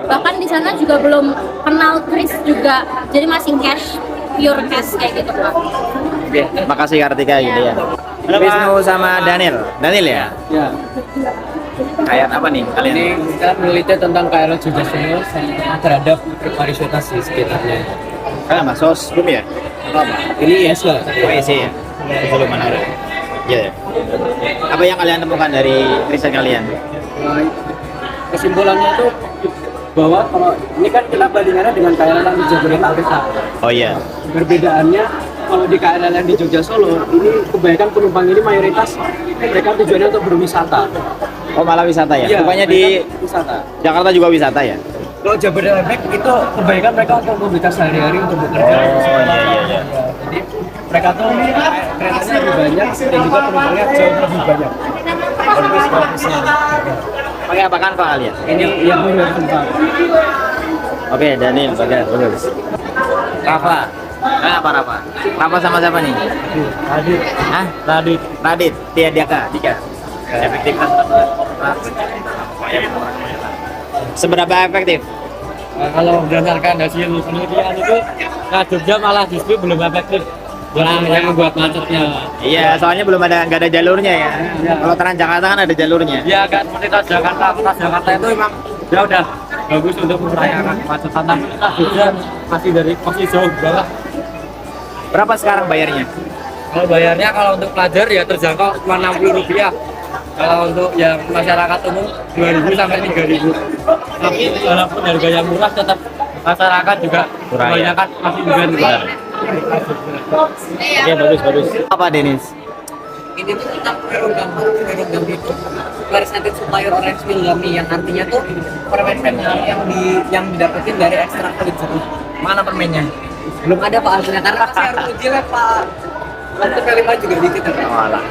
bahkan di sana juga belum kenal kris juga. Jadi masih cash, pure cash kayak gitu Pak. Oke, makasih Kartika gitu ya. Wisnu sama Daniel. Daniel ya? Ya. Kayak apa nih kalian? Ini kita meneliti tentang KRL Jogasono terhadap pariwisata di sekitarnya. Kalian Mas Sos, belum ya? Ini ISK. WC ya? Belum mana udah? Iya. Apa yang kalian temukan dari riset kalian? Kesimpulannya itu bahwa kalau ini kan kita bandingannya dengan KRL yang di Jabodetabek. Oh iya. Perbedaannya kalau di KRL yang di Jogja Solo ini kebanyakan penumpang ini mayoritas mereka tujuannya untuk berwisata. Oh malah wisata ya? Iya, Bukannya di wisata. Jakarta juga wisata ya? Kalau Jabodetabek itu kebanyakan mereka untuk mobilitas sehari-hari untuk bekerja. Oh iya. Jadi mereka tuh keretanya lebih banyak dan juga penumpangnya jauh lebih banyak. Pakai apa kan kalian? Ini yang menurut tempat. Oke, Daniel, bagus. Rafa. Apa Rafa? Rafa sama siapa nih? Radit. Hah? Radit. Tiga. Efektivitas seberapa efektif? Kalau berdasarkan hasil penelitian itu, Jogja malah justru belum efektif. Yang membuat macetnya. Iya, soalnya nggak ada jalurnya ya. Iya. Kalau Transjakarta kan ada jalurnya. Ya kan, seperti Jakarta itu memang udah bagus untuk merayakan kemacetan. Tapi Jogja masih jauh banget. Berapa sekarang bayarnya? Kalau bayarnya kalau untuk pelajar ya terjangkau cuma Rp60. Kalau untuk yang masyarakat umum 2.000 sampai 3.000. Tapi walaupun harganya murah tetap masyarakat juga kebanyakan masih juga murah. Oke, bagus. Apa Denis? Ini tuh tentang program itu Variety Supplier Orange Milgami yang artinya tuh permen yang didapetin dari ekstrak kulit jeruk. Mana permennya? Belum ada Pak hasilnya karena masih harus uji lab Pak. Nanti P5 juga dikit ya. Oh, alah.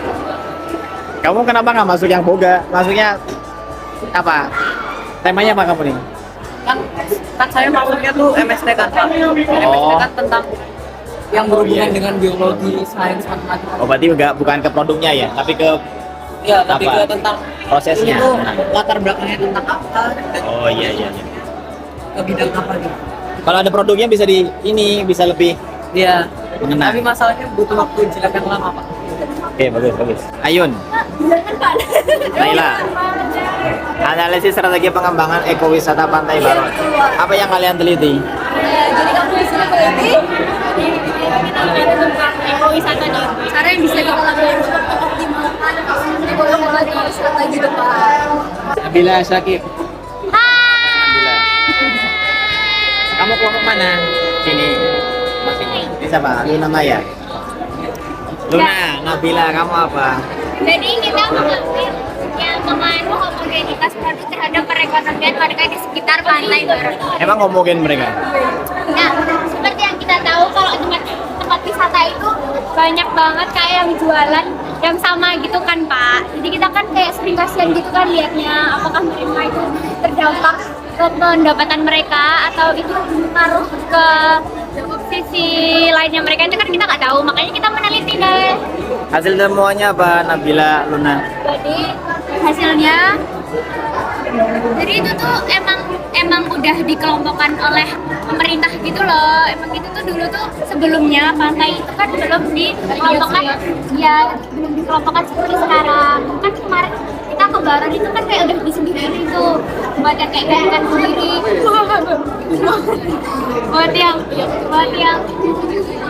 Kamu kenapa nggak masuk yang boga? Masuknya apa? Temanya apa kamu nih? Kan saya masuknya tuh MST kan Pak. MST kan tentang yang berhubungan dengan biologi, sains, matematika. Oh berarti bukan ke produknya ya, tapi ke Tapi apa? ke tentang Prosesnya. ini tuh latar belakangnya tentang apa. Oh iya. Ke bidang apa gitu. Kalau ada produknya bisa bisa lebih Iya. mengenal. Tapi masalahnya butuh waktu jelek yang lama Pak. Oke, bagus. Ayun, Jangan Pak. Naila. Analisis strategi pengembangan ekowisata Pantai Baron. Apa yang kalian teliti? Jadi kami di sini berarti kita tentang ekowisata nih. Cara yang bisa dilakukan untuk mengoptimalkan ekowisata di depan. Nabila Syakib. Kamu kelompok mana? Sini. Bisa Pak, Luna Maya. Luna, Nabila, kamu apa? Jadi kita mengambil yang mengandung homogenitas produk terhadap perekonomian warga di sekitar Pantai Baron. Emang ngomongin mereka? Nah, seperti yang kita tahu kalau tempat wisata itu banyak banget kayak yang jualan yang sama gitu kan Pak. Jadi kita kan kayak sering kasihan gitu kan liatnya apakah mereka itu terdampak ke pendapatan mereka atau itu ngaruh ke sisi lainnya mereka, itu kan kita nggak tahu, makanya kita meneliti guys. Hasil temuannya apa, Nabila, Luna? Jadi hasilnya, jadi itu tuh emang udah dikelompokkan oleh pemerintah gitu loh. Emang itu tuh dulu tuh sebelumnya pantai itu kan belum dikelompokkan, ya belum dikelompokkan seperti sekarang. Kan kemarin kita ke Baron itu kan kayak udah disendiriin itu buat yang kayak gantian sendiri, buat yang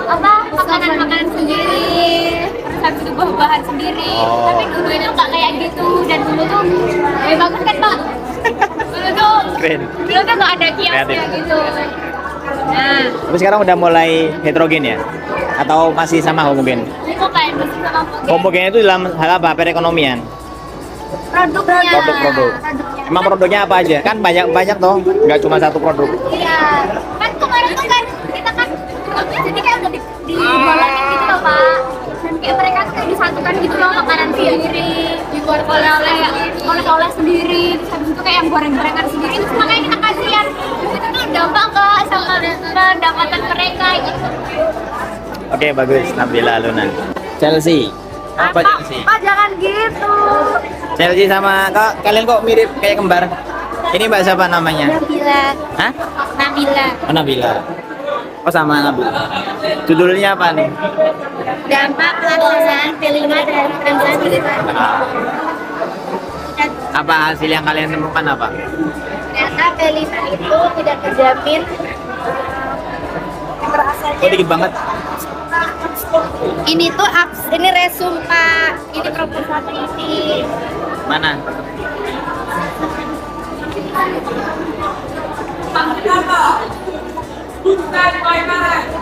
apa makanan sendiri, terus habis itu buah-buahan sendiri. Tapi dulu itu nggak kayak gitu, dan dulu tuh bagus kan Pak? Dulu tuh nggak ada kiosnya gitu. Nah, Tapi sekarang udah mulai heterogen ya? Atau masih sama homogen? itu kayak masih sama homogen. Homogen itu dalam hal apa? Perekonomian? Produknya. Produk. Emang produknya apa aja? Kan banyak toh, nggak cuma satu produk. Iya. Kan kemarin tuh kan kita kan jadi kayak udah digolongin gitu loh Pak. Dan kayak mereka tuh kayak disatukan gitu loh, makanan sendiri, dibuat oleh-oleh sendiri, terus habis itu kayak yang goreng-gorengan sendiri. Terus makanya kita kasihan. Itu tuh dampak ke sama pendapatan mereka gitu. Oke, bagus. Nabila, Luna. Chelsea. Apa Chelsea? Pak jangan gitu. Chelsea sama kalian kok mirip kayak kembar? Ini mbak siapa namanya? Nabila. Hah? Nabila. Oh, Nabila. Oh, sama Nabila. Judulnya apa nih? Dampak pelaksanaan P5 dan transabilitas. Apa hasil yang kalian temukan apa? Ternyata P5 itu tidak terjamin berasanya. Oh, dikit banget. Ini tuh ini resum Pak, ini proposal ini. Mana?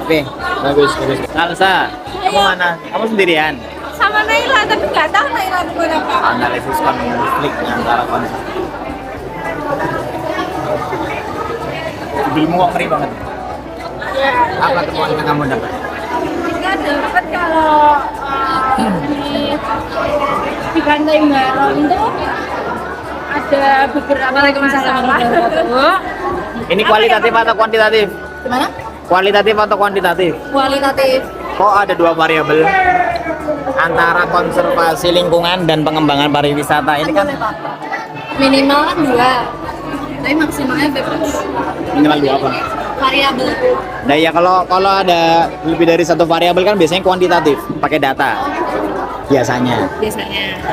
Oke, bagus. Salsa, kamu mana? Kamu sendirian? Sama Naila, tapi nggak tahu Naila itu apa. Analisis konflik antara konsep. Judulmu kok ngeri banget. Apa temuan yang kamu dapat? Kita dapat kalau di Pantai Baron itu ada beberapa masalah. Ini kualitatif atau kuantitatif? Gimana? Kualitatif atau kuantitatif? Kualitatif. Kok ada dua variabel antara konservasi lingkungan dan pengembangan pariwisata? Ini kan Minimal kan 2, tapi maksimalnya bebas. minimal 2 apa? Variabel. Nah ya kalau ada lebih dari satu variabel kan biasanya kuantitatif, pakai data. Biasanya.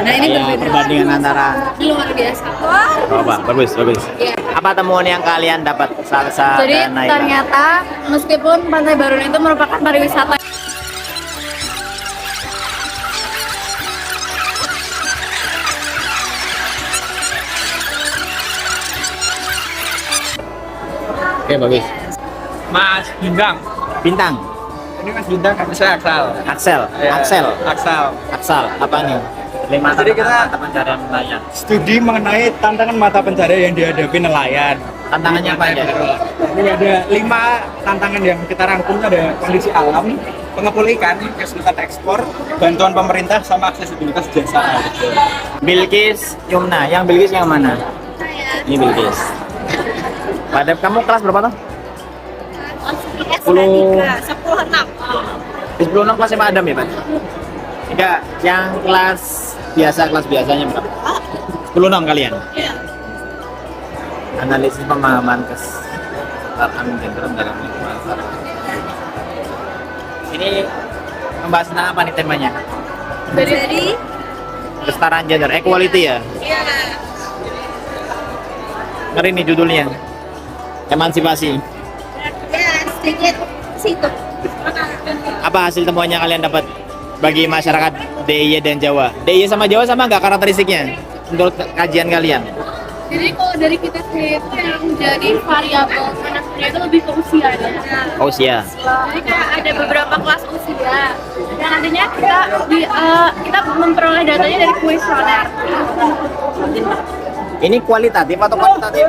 Nah ini Ya, berbeda. perbandingan antara Luar biasa. Wah. oh, apa? Bagus. Iya. Apa temuan yang kalian dapat Salsa Jadi dan Naila? ternyata meskipun Pantai Baron itu merupakan pariwisata Oke, bagus. Mas Bintang. Bintang, Ini Mas Bintang, saya Aksal. Axel, Ya, Axel, Aksal. apa nih? 5 Jadi kita- mata pencarian nelayan. Studi mengenai tantangan mata pencarian yang dihadapi nelayan. Tantangannya apa aja? Ini ada 5 tantangan yang kita rangkum, ada kondisi alam, pengepul ikan, kesulitan ekspor, bantuan pemerintah, sama aksesibilitas jasa. Bilkis, Yumna. Yang Bilkis yang mana? Ini Bilkis. Pada kamu kelas berapa tuh? 10. 10-6. Di 10 kelas sama Adam ya, Pak? Enggak, yang kelas biasanya berapa? 10 kalian? Iya. Analisis pemahaman kesetaraan gender dalam lingkungan. Ini membahas tentang apa nih temanya? Dari Kesetaraan gender, equality ya? iya. Ngeri nih judulnya. Emansipasi. Ya, sedikit situ. Apa hasil temuannya kalian dapat bagi masyarakat DIY dan Jawa? DIY sama Jawa sama nggak karakteristiknya menurut kajian kalian? Jadi kalau dari kita sendiri itu yang menjadi variabel anaknya itu lebih ke usia ya. Usia. Jadi kayak ada beberapa kelas usia dan nantinya kita memperoleh datanya dari kuesioner. Ini kualitatif atau kuantitatif?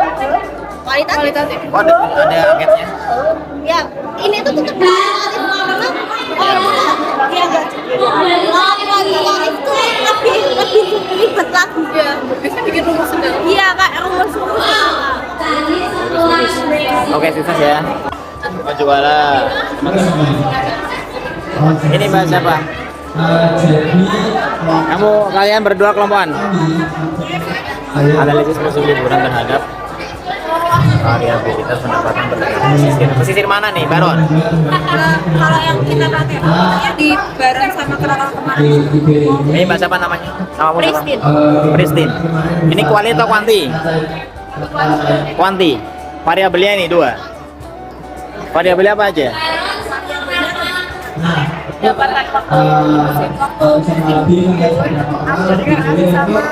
Kualitatif. Oh, ada angketnya. Ya, ini tuh tetap kualitatif karena ya enggak kualitatif itu lebih ribet lagi ya. Bisa bikin rumus sendiri. Iya kak, rumus. Oke, sukses ya. Oh, juara. Ini Mbak siapa? Kalian berdua kelompokan? Analisis musim liburan terhadap variabilitas pendapatan pedagang pesisir. Pesisir mana nih, Baron? Kalau yang kita pakai di Baron sama Kerawang kemarin. Ini Mbak siapa namanya? Namamu siapa? Pristin. Pristin. Ini kuali atau kuanti? Kuanti. Variabelnya ini 2. Variabelnya apa aja? Pendapatan waktu sama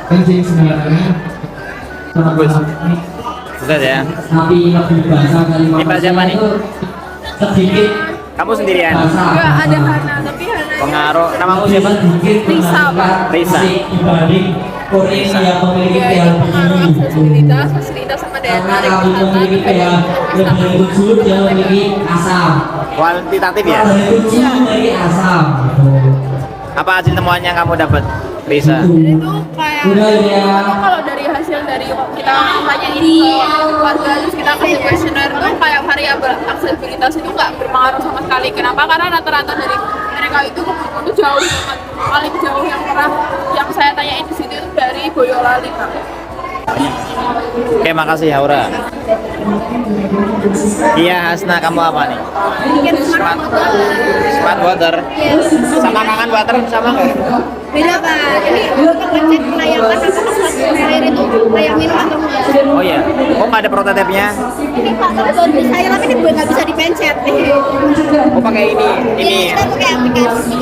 kencing sebenarnya Bagus. Sukses ya. tapi lebih basah kali Ini Mbak siapa nih? sedikit Kamu sendirian? Enggak ada Hana, tapi Hana Pengaruh. Namamu siapa? Risa, Pak. Risa. dibanding Korea yang memiliki ya yang itu pengaruh fasilitas sama daya tarik wisata memiliki yang lebih tujuh dia memiliki asam. Kuantitatif ya? Dari tujuh dari asam. Apa hasil temuan yang kamu dapat, Risa? itu kayak Udah ya. kalau dari hasil dari kita tanya ini warga terus kita kasih kuesioner tuh kayak variabel aksesibilitas itu nggak berpengaruh sama sekali. Kenapa? Karena rata-rata dari mereka itu itu jauh banget. Paling jauh yang saya tanyain di sini itu dari Boyolali, Kak. Oke, makasih Haura. Iya, Hasna, kamu apa nih? bikin smart Smart water. Sama kangen water sama nggak? beda Pak. Ini untuk ngecek layakan apakah smart air itu layak minum atau enggak. Oh iya. Oh, nggak ada prototipenya? Ini Pak, tapi baru bisa ya, tapi ini nggak bisa dipencet. Oh, pakai ini. Ini. Iya, kita pakai aplikasi.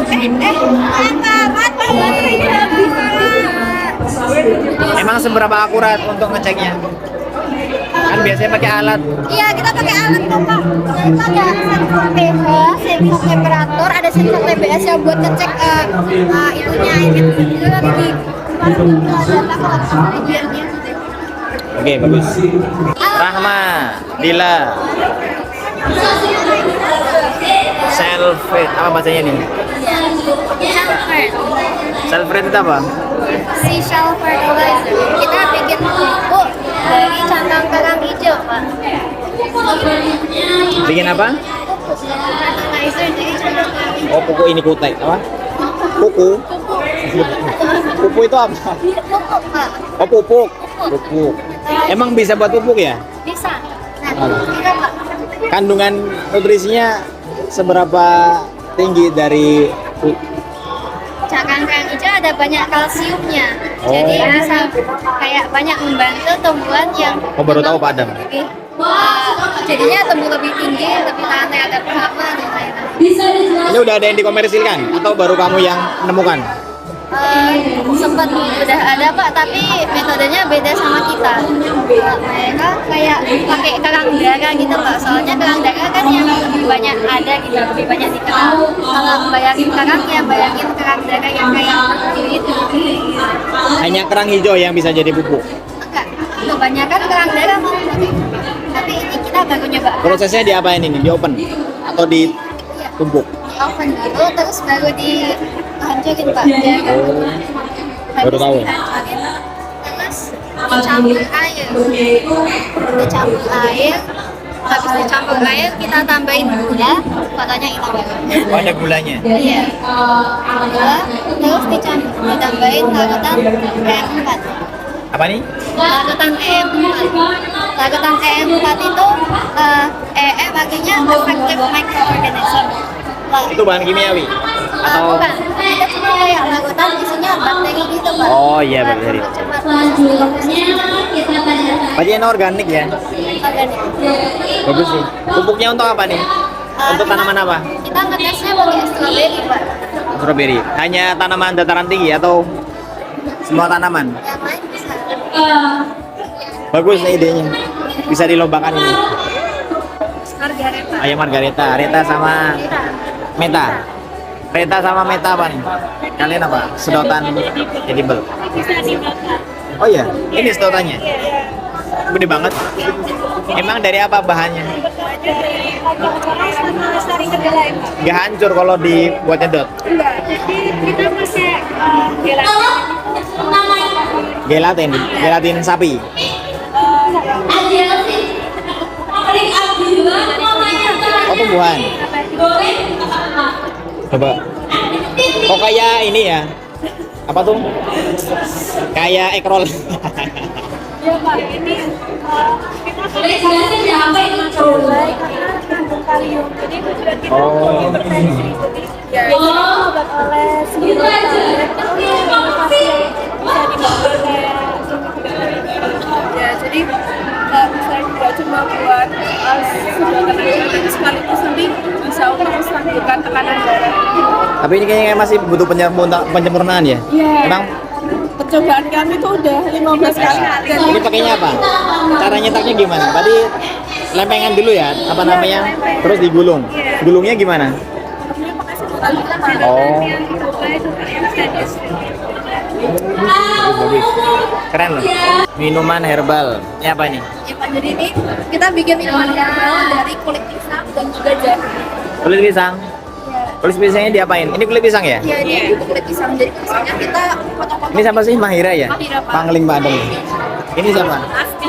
Apa baterainya habis. Emang seberapa akurat untuk ngeceknya? Kan biasanya pakai alat. Iya, kita pakai alat kok Pak. Kita ada sensor pH, sensor temperatur, ada sensor TBS yang buat ngecek itunya airnya itu nanti di data kalau idealnya. Oke, bagus. Rahma, Dila. Self-read, apa bacanya nih? Self-read itu apa? Seashell fertilizer. Kita bikin pupuk dari cangkang kerang hijau, Pak. Bikin apa? Pupuk fertilizer dari cangkang kerang hijau. Oh, puku ini kutek apa? Puku. Pupu itu apa? Pupuk, Pak. Oh, pupuk. Pupuk. Emang bisa buat pupuk ya? Bisa. Nah, kita Pak. Kandungan nutrisinya seberapa tinggi dari Cangkang kerang hijau ada banyak kalsiumnya. Oh. Jadi bisa kayak banyak membantu tumbuhan yang Oh, baru tahu Pak Adam. lebih, jadinya tumbuh lebih tinggi, lebih tahan terhadap hama dan lain-lain. Ini udah ada yang dikomersilkan atau baru kamu yang menemukan? Sempat udah ada Pak, tapi metodenya beda sama kita. Mereka kayak pakai kerang darah gitu Pak, soalnya kerang darah kan yang lebih banyak ada gitu, lebih banyak dikenal. Kalau bayangin kerang ya bayangin kerang darah yang kayak gitu. Hanya kerang hijau yang bisa jadi pupuk. Enggak, kebanyakan kerang darah mau pakai. Tapi ini kita baru nyoba. Prosesnya diapain ini? Di open atau di tumbuk? Di oven dulu, terus baru dihancurin Pak. Baru tahu ya? Terus dicampur air. Dicampur air. Habis dicampur air, kita tambahin gula. Katanya hilang. Oh, ada gulanya. Iya. Gula, terus ditambahin larutan EM4. Apa nih? Larutan EM4. Larutan EM4 itu EM artinya effective microorganism. Itu bahan kimiawi atau? Bukan, kita cuma kayak larutan isinya bakteri gitu Pak. Oh iya, bakteri. Cuma proses dekomposisi Bagian organik ya? organik. Bagus sih. Pupuknya untuk apa nih? Untuk tanaman apa? Kita ngetesnya pakai stroberi Pak. Strawberry. Hanya tanaman dataran tinggi atau semua tanaman? Yang lain bisa. Bagus nih idenya. Bisa dilombakan ini. Margareta. Ayam Margareta, Reta sama Meta. Reta sama Meta apa nih? Kalian apa? Sedotan edible. Oh iya, ini sedotannya. Gede banget. Emang dari apa bahannya? Gak hancur kalau dibuat nyedot. Enggak, jadi kita pakai gelatin Gelatin sapi. Oh, tumbuhan. Coba. Kok kayak ini ya? Apa tuh? Kayak egg roll. Ya Pak, ini kalium. Jadi tujuan kita hipertensi. Ya, jadi obat oles, gitu. Ya, jadi nggak cuma buat sebuah tenaga, tapi sekaligus nanti bisa untuk menstabilkan tekanan darah. Tapi ini kayaknya masih butuh penyempurnaan ya? Iya. Emang Percobaan kami tuh udah 15 kali. ini pakainya apa? Cara nyetaknya gimana? Tadi lempengan dulu ya, apa namanya? Terus digulung. Gulungnya gimana? Oh. Bagus. Keren loh. Minuman herbal. Ini apa nih? Ya Pak, jadi ini kita bikin minuman herbal dari kulit pisang dan juga jahe. Kulit pisang. Kulit pisangnya diapain? Ini kulit pisang ya? Iya, ini kulit pisang. Jadi pisangnya kita potong-potong. Ini siapa sih? Mahira ya? Mahira, Pak. Pangling Padang. Ini siapa? Asti.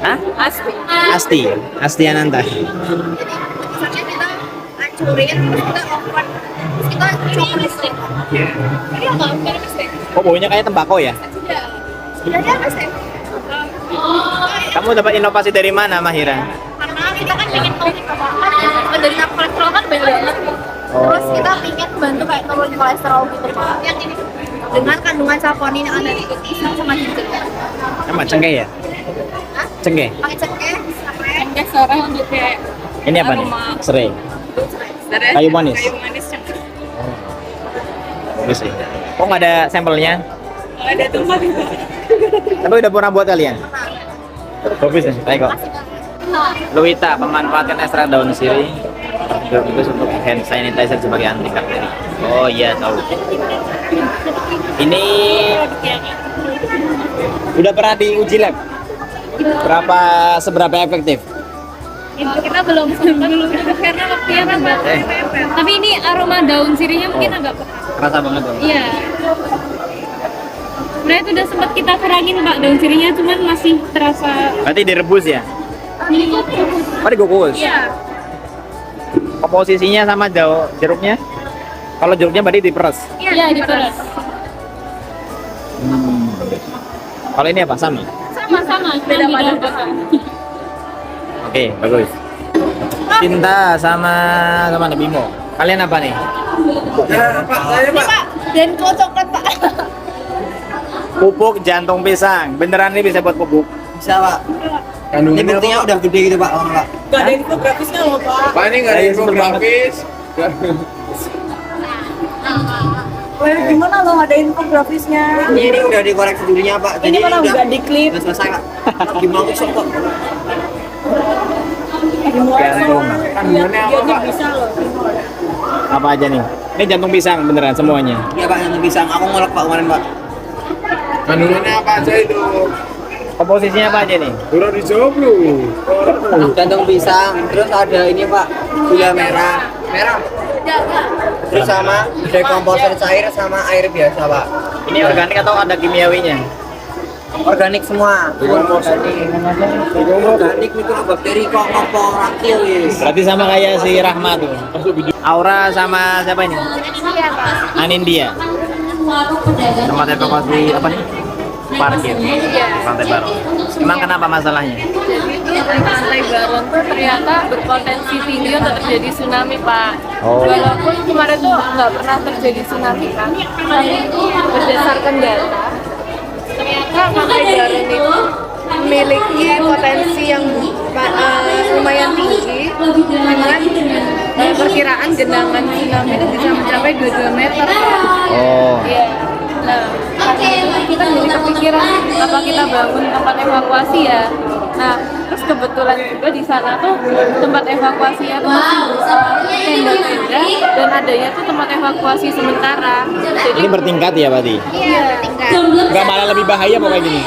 Hah? Asti. Asti. Asti Ananta. Pisangnya kita hancurin, terus kita oven. Terus kita coba listrik. Ini agak mirip listrik. Oh, baunya kayak tembakau ya? Sudah. Jadi apa sih? Kamu dapat inovasi dari mana, Mahira? Karena kita kan ingin tahu penderita kolesterol kan banyak banget. Terus kita ingin bantu kayak turun kolesterol gitu Pak. Dengan kandungan saponin yang ada di pisang sama ginger. Emang cengkeh ya? Hah? Cengkeh. Pakai cengkeh, sampai Cengkeh seorang untuk kayak Ini apa nih? aroma. Serai. Serai, Kayu manis. Kayu manis cengkeh. Bagus sih. Kok nggak ada sampelnya? Ada tempat itu. Tapi udah pernah buat kalian? Bagus ya? Baik kok. Luita, pemanfaatkan ekstrak daun sirih bagus untuk hand sanitizer sebagai anti bakteri. Oh iya, tahu. Ini udah pernah diuji lab? Seberapa efektif? Itu kita belum karena waktunya terbatas. Tapi ini aroma daun sirihnya mungkin agak Kerasa banget dong. iya. Sebenarnya itu udah sempat kita kurangin Pak daun sirihnya, cuman masih terasa. Berarti direbus ya? Oh, dikukus? Iya. Komposisinya sama jeruknya? Kalau jeruknya berarti diperes? Iya diperes. Kalau ini apa? Sama? Sama-sama, beda pada. Oke, bagus. Cinta sama Bimo. Kalian apa nih? dan coklat Pak. Pupuk jantung pisang. Beneran ini bisa buat pupuk? Bisa Pak. Ini buktinya udah gede gitu Pak, Pak. Gak ada infografisnya loh Pak. Pak ini nggak ada infografis. Wah, gimana lo ada infografisnya? Ini udah dikoreksi dulunya Pak. Ini mana udah diklip? Udah selesai Pak. Gimana sok kok? Kandungannya apa Pak? Bisa loh. Apa aja nih? Ini jantung pisang beneran semuanya. Iya Pak, yang pisang. Aku ngolok Pak kemarin Pak. Kandungannya apa aja itu? Komposisinya apa aja nih? Udah dijawab lu. Jantung pisang. Terus ada ini Pak, gula merah. Terus sama dekomposer cair sama air biasa Pak. Ini organik atau ada kimiawinya? Organik semua. Organik mikrobakteri kok komporaktil guys. Berarti sama kayak si Rahma tuh. Aura sama siapa ini? Iya Pak. Anindia. Tempat evakuasi apa nih? Parkir. Pantai Baron. Emang kenapa masalahnya? Jadi Pantai Baron tuh ternyata berpotensi tinggi untuk terjadi tsunami Pak. Oh. Walaupun kemarin tuh nggak pernah terjadi tsunami kan, tapi berdasarkan data ternyata Pantai Baron itu memiliki potensi yang lumayan tinggi dengan perkiraan genangan tsunami itu bisa mencapai 22 meter Pak. Oh. Iya. Nah, karena itu kita jadi kepikiran apa kita bangun tempat evakuasi ya. Nah, terus kebetulan juga di sana tuh tempat evakuasinya tuh masih berupa tenda-tenda dan adanya tuh tempat evakuasi sementara. Jadi Ini bertingkat ya berarti? iya, Nggak malah lebih bahaya apa kayak gini?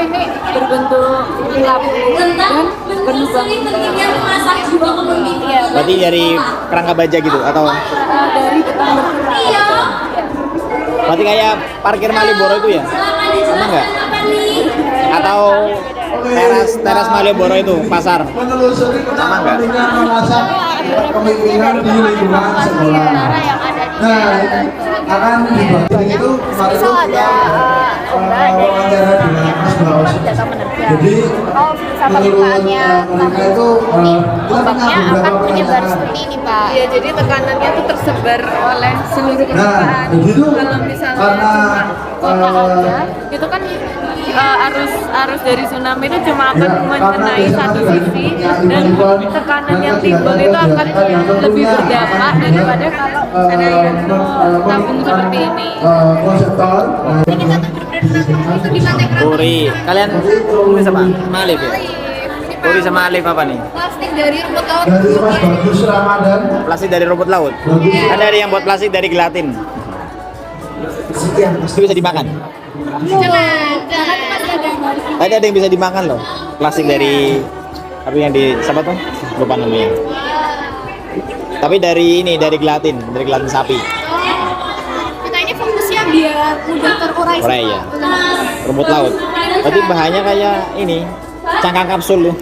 ini berbentuk lampu dan berlubang. Iya, Berarti dari kerangka baja gitu atau? dari depan bergerak. Berarti kayak parkir Malioboro itu ya? Sama nggak? Atau teras Malioboro itu pasar? Sama nggak? Pemikiran di lingkungan sekolah. Nah, akan dibagi itu misal ada wawancara dengan Mas Baos. Jadi pembukaannya itu ombaknya akan menyebar seperti ini, Pak. Iya, jadi tekanannya tuh tersebar oleh seluruh permukaan. Kalau misalnya cuma kota aja, itu kan arus dari tsunami itu cuma akan mengenai satu sisi, dan tekanan yang timbul itu akan lebih berdampak daripada kalau ada yang tabung seperti ini. Ini kita tuh berenang itu di Pantai Krakatau. Puri. Kalian Puri sama Alif ya? Puri sama Alif apa nih? Plastik dari rumput laut. Plastik dari rumput laut. Ada yang buat plastik dari gelatin. Itu bisa dimakan. Jangan masih ada. Tadi ada yang bisa dimakan loh. Plastik dari apa yang di siapa tuh? Lupa namanya. Tapi dari gelatin sapi. Kita ini fokusnya biar mudah terurai. Urai ya. Rumput laut. Berarti bahannya kayak ini, cangkang kapsul loh.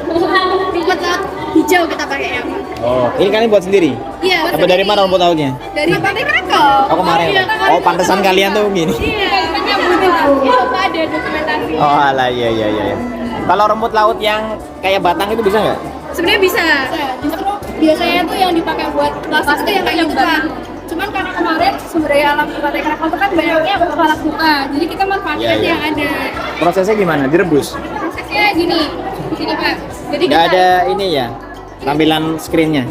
Rumput laut hijau kita pakainya. Oh, ini kalian buat sendiri? Iya. Apa dari mana rumput lautnya? Dari Pantai Krakatau. Oh, kemarin. Oh, pantesan kalian tuh gini. Iya, makanya butuh ada dokumentasi. Oh, alah, iya. Kalau rumput laut yang kayak batang itu bisa nggak? Sebenarnya bisa. Justru biasanya tuh yang dipakai buat plastik itu yang kayak gitu, Pak. Cuman karena kemarin sumber daya alam di Pantai Krakatau itu kan banyaknya kepala bunga. Jadi kita manfaatkan Iya. yang ada. Prosesnya gimana? Direbus? Prosesnya gini, Pak. Jadi Nggak kita ada ini ya, tampilan screennya.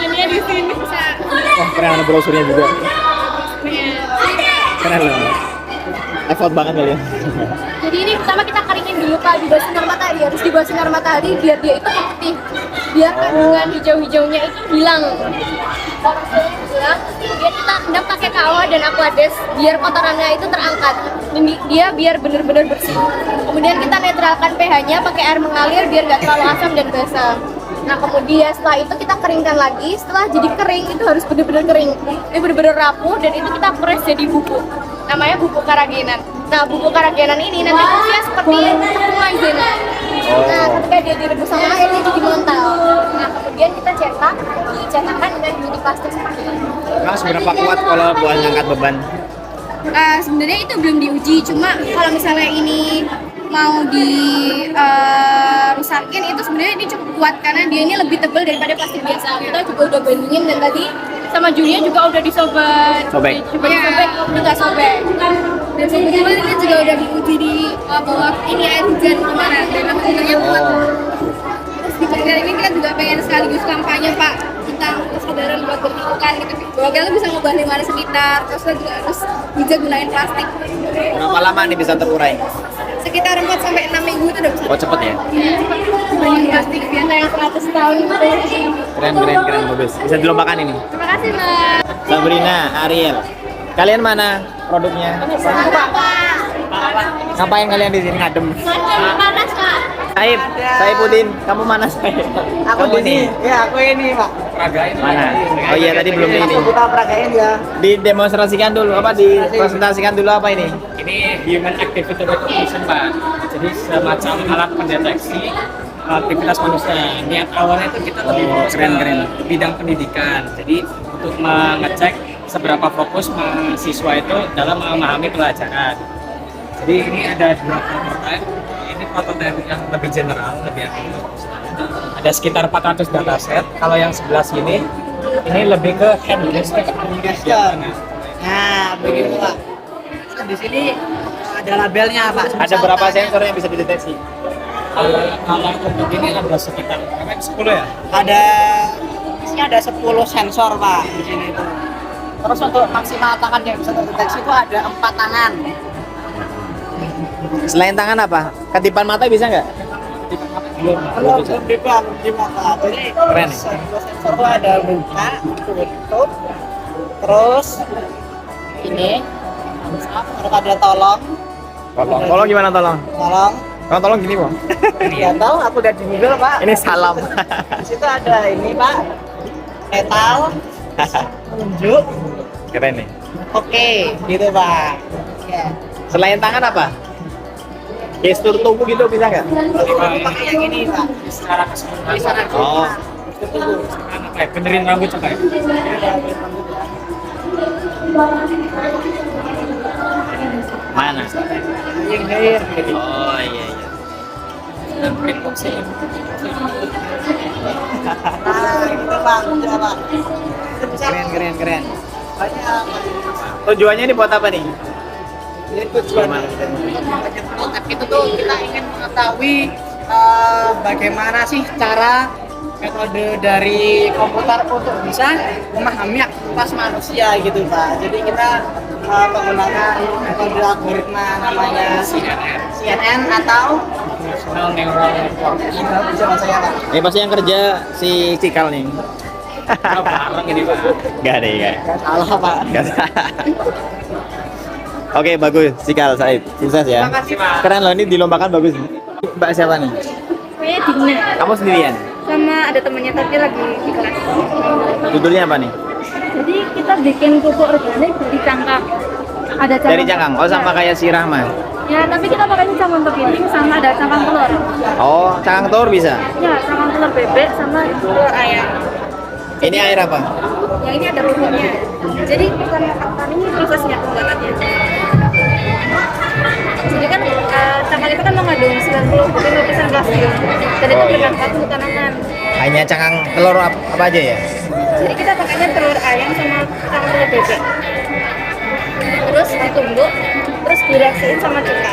ini di sini bisa. Oh, keren, ada brosurnya juga. Keren loh. Effort banget kalian. Jadi ini pertama kita keringin dulu, Pak, di bawah sinar matahari. Harus di bawah sinar matahari biar dia itu putih. Biar kandungan hijau-hijaunya itu hilang. Kemudian kita rendam pakai kawa dan aquades biar kotorannya itu terangkat. Dia biar benar-benar bersih. Kemudian kita netralkan pH-nya pakai air mengalir biar nggak terlalu asam dan basah. Nah, kemudian setelah itu kita keringkan lagi. Setelah jadi kering itu harus benar-benar kering. Ini benar-benar rapuh dan itu kita press jadi bubuk. Namanya bubuk karagenan. Nah, bubuk karagenan ini nanti fungsinya seperti tepung maizena. Nah, ketika dia direbus sama air dia jadi mengental. Nah, kemudian kita cetak, dicetakkan dengan jadi plastik seperti ini. Mas, seberapa kuat kalau buat ngangkat beban? Sebenarnya itu belum diuji, cuma kalau misalnya ini mau rusakin itu sebenarnya ini cukup kuat karena dia ini lebih tebal daripada plastik biasa. Kita juga udah bandingin dan tadi sama Julia juga udah disobek. Coba disobek, udah nggak sobek. Dan sebetulnya ini juga udah diuji di bawah ini air hujan kemarin dan alhamdulillah kuat. Terus di bagian ini kita juga pengen sekaligus kampanye, Pak, tentang kesadaran buat berlingkungan gitu. Bahwa kita bisa ngubah lingkungan sekitar, terus kita juga harus bisa gunain plastik. Berapa lama nih bisa terurai? Sekitar 4 sampai 6 minggu itu udah bisa. Oh, cepet ya? Iya, cepet. Dibanding plastik biasa yang 100 tahun gitu. Keren, bagus. Bisa dilombakan ini. Terima kasih, Mbak. Sabrina, Ariel. Kalian mana produknya? Ngapain kalian di sini ngadem? Panas, Pak. Saipudin, kamu mana Saip? Aku di sini. Ya, aku ini, Pak. Mana? Oh iya, tadi belum ini. Kita peragain ya. Didemonstrasikan dulu apa? Dipresentasikan dulu apa ini? Ini Human Activity Recognition, Pak. Jadi semacam alat pendeteksi aktivitas manusia. Niat awalnya itu kita lebih fokus ke bidang pendidikan. Jadi untuk mengecek seberapa fokus mahasiswa itu dalam memahami pelajaran. Jadi ini ada 2 prototipe. Ini prototipe yang lebih general, lebih aktif. Ada sekitar 400 dataset. Kalau yang sebelah sini, ini lebih ke hand gesture. Nah, begitu, Pak. Di sini ada labelnya, Pak. Ada berapa sensor yang bisa dideteksi? Kalau untuk ini ada sekitar 10 ya? Ada isinya ada 10 sensor, Pak, di sini itu. Terus untuk maksimal tangan yang bisa terdeteksi itu ada 4 tangan. Selain tangan apa? Ketipan mata bisa nggak? Belum di mata. Jadi Keren. sensor itu ada muka, tutup, terus ini, terus ada tolong. Tolong gimana tolong? Tolong. Tolong gini, Bang. Nggak tahu, aku udah di Google, Pak. Ini salam. Di situ ada ini, Pak, metal, tunjuk, Keren nih. Oke, gitu Pak. Ya. Selain tangan apa? Gestur tubuh gitu bisa nggak? Pakai yang ini Pak. Secara keseluruhan. Oh, Kayak benerin rambut coba ya. mana? Yang hair. Oh iya iya. Nah, gitu Pak. Udah Pak. Itu bisa Keren. banyak. Tujuannya ini buat apa nih? Jadi tujuan itu tuh kita ingin mengetahui bagaimana sih cara metode dari komputer untuk bisa memahami aktivitas manusia gitu Pak. Jadi kita menggunakan metode algoritma namanya CNN atau National Neural Network. bisa bahasanya Pak. Ini pasti yang kerja si Cikal nih. Bareng ini Pak. Gak ada ya. Salah Pak. Oke bagus, Cikal Said, sukses ya. Makasih Pak. Keren loh ini dilombakan bagus. Mbak siapa nih? Saya Digna. Kamu sendirian? Sama ada temennya tapi lagi di kelas. Judulnya apa nih? Jadi kita bikin pupuk organik dari cangkang. Ada cangkang. Dari Cangkang. Oh sama kayak si Rahma. Ya, tapi kita pakainya cangkang kepiting sama ada cangkang telur. Oh, Cangkang telur bisa. Ya, cangkang telur bebek sama telur ayam. Ini air apa? Yang ini ada pupuknya. Jadi bukan aktan ini prosesnya pembuatannya. Jadi kan cangkang itu kan mengandung 90% kalsium. Dan itu bermanfaat untuk tanaman. Hanya Cangkang telur apa aja ya? Jadi kita pakainya telur ayam sama cangkang telur bebek. Terus ditumbuk, terus direaksiin sama cuka.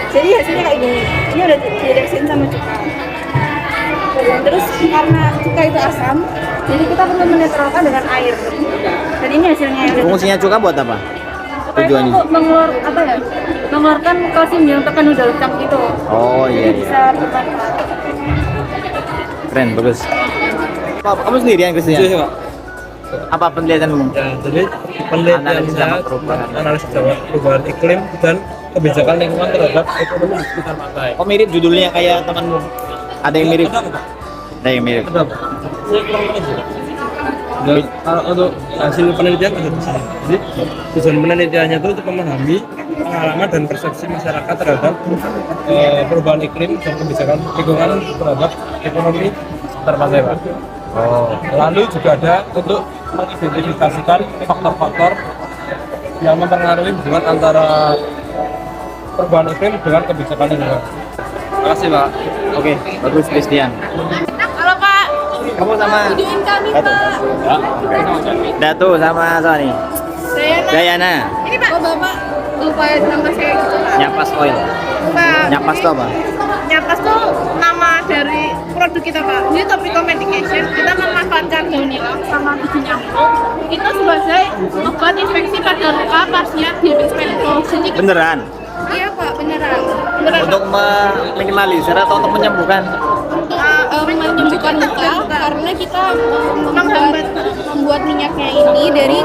Jadi hasilnya kayak gini. Ini udah direaksiin sama cuka. Terus karena cuka itu asam, jadi kita perlu menetralkan dengan air. Dan ini hasilnya yang Fungsinya cuka buat apa? Tujuannya? untuk mengeluarkan kalsium yang terkandung dalam cangkang itu. Oh Jadi iya. bisa bermanfaat. Keren, bagus. Kamu sendirian Christian? Iya Pak. Apa penelitianmu? Ya, jadi penelitian Analisis saya dampak perubahan. analisis dampak perubahan iklim dan kebijakan lingkungan terhadap ekonomi di sekitar pantai. Oh mirip judulnya kayak temanmu. Ada yang mirip? Ada apa, Pak? Ada yang mirip. Ada apa? Saya kurang tahu sih, Pak. Dan untuk hasil penelitian ada di sini. Jadi tujuan penelitiannya itu untuk memahami pengalaman dan persepsi masyarakat terhadap perubahan iklim dan kebijakan lingkungan terhadap ekonomi sekitar pantai, Pak. Oh. Lalu juga ada untuk mengidentifikasikan faktor-faktor yang mempengaruhi hubungan antara perubahan iklim dengan kebijakan lingkungan. Terima kasih Pak. Oke, bagus Christian. Halo Pak, Kamu sama videoin kami Datu? Pak. Datu sama Sony. Saya Dayana. Ini Pak. Oh Bapak lupa nama saya gitu Pak. Nyapas Oil. Pak. Nyapas tuh apa? Nyapas tuh nama dari produk kita Pak. Jadi topical medication kita memanfaatkan daun ylang sama biji nyamuk itu sebagai obat infeksi pada luka pasien diabetes mellitus. Jadi Beneran? iya Pak, beneran. Beneran. Untuk meminimalisir atau untuk menyembuhkan? Menyembuhkan luka karena kita membuat minyaknya ini dari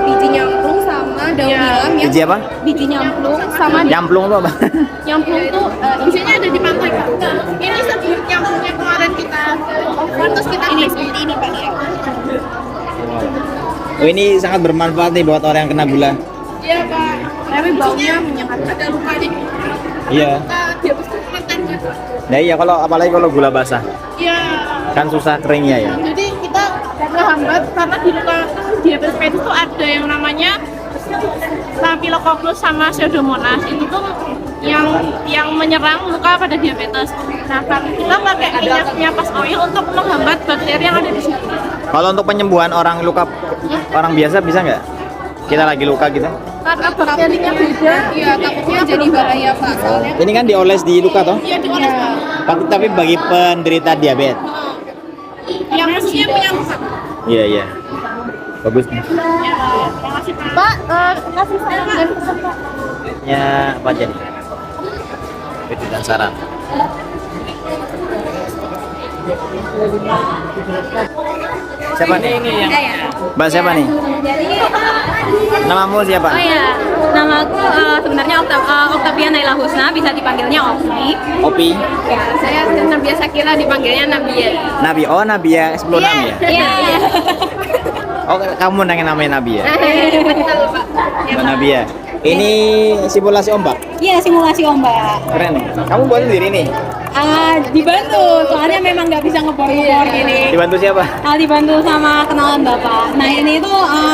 biji nyamplung sama daun ylang yang Biji apa? biji nyamplung sama Nyamplung tuh apa? nyamplung tuh Biasanya ada di pantai Pak. Ini sebelum nyamplungnya kemarin kita terus kita ini seperti ini Pak ya. Oh ini sangat bermanfaat nih buat orang yang kena gula. Iya Pak. Tapi baunya menyengat. Ada luka di Iya. diabetes mellitus. Nah iya kalau apalagi kalau gula basah Iya. kan susah keringnya ya. Jadi kita ngehambat karena di luka diabetes mellitus tuh ada yang namanya Staphylococcus sama Pseudomonas. Itu tuh yang menyerang luka pada diabetes. Nah, kita pakai minyak nyapas oil untuk menghambat bakteri yang ada di situ. Kalau untuk penyembuhan orang luka orang biasa bisa nggak? Kita lagi luka gitu. Karena bakterinya beda, iya takutnya jadi bahaya Pak. Soalnya Ini kan dioles di luka toh? iya dioles Pak. Tapi bagi penderita diabetes. Yang maksudnya punya luka. Iya iya. Bagus nih. Ya, terima kasih Pak. Pak, kasih saran dan pesan Pak. Ya apa aja nih? Itu dan saran. Siapa nih? Mbak siapa nih? Namamu siapa? Oh ya, nama aku sebenarnya Octavia Naila Husna, bisa dipanggilnya Opi. Opi. Ya, saya biasa kira dipanggilnya Nabia. Nabi. Oh Nabi ya, 10 ya. Iya. Oh, kamu nanya namanya Nabi ya? Betul, Pak. Mbak Nabi ya. Ini simulasi ombak. Iya, simulasi ombak. Keren nih. Kamu buat sendiri nih? Dibantu, soalnya memang nggak bisa ngebor-ngebor gini. Dibantu siapa? Dibantu sama kenalan bapak. Nah ini itu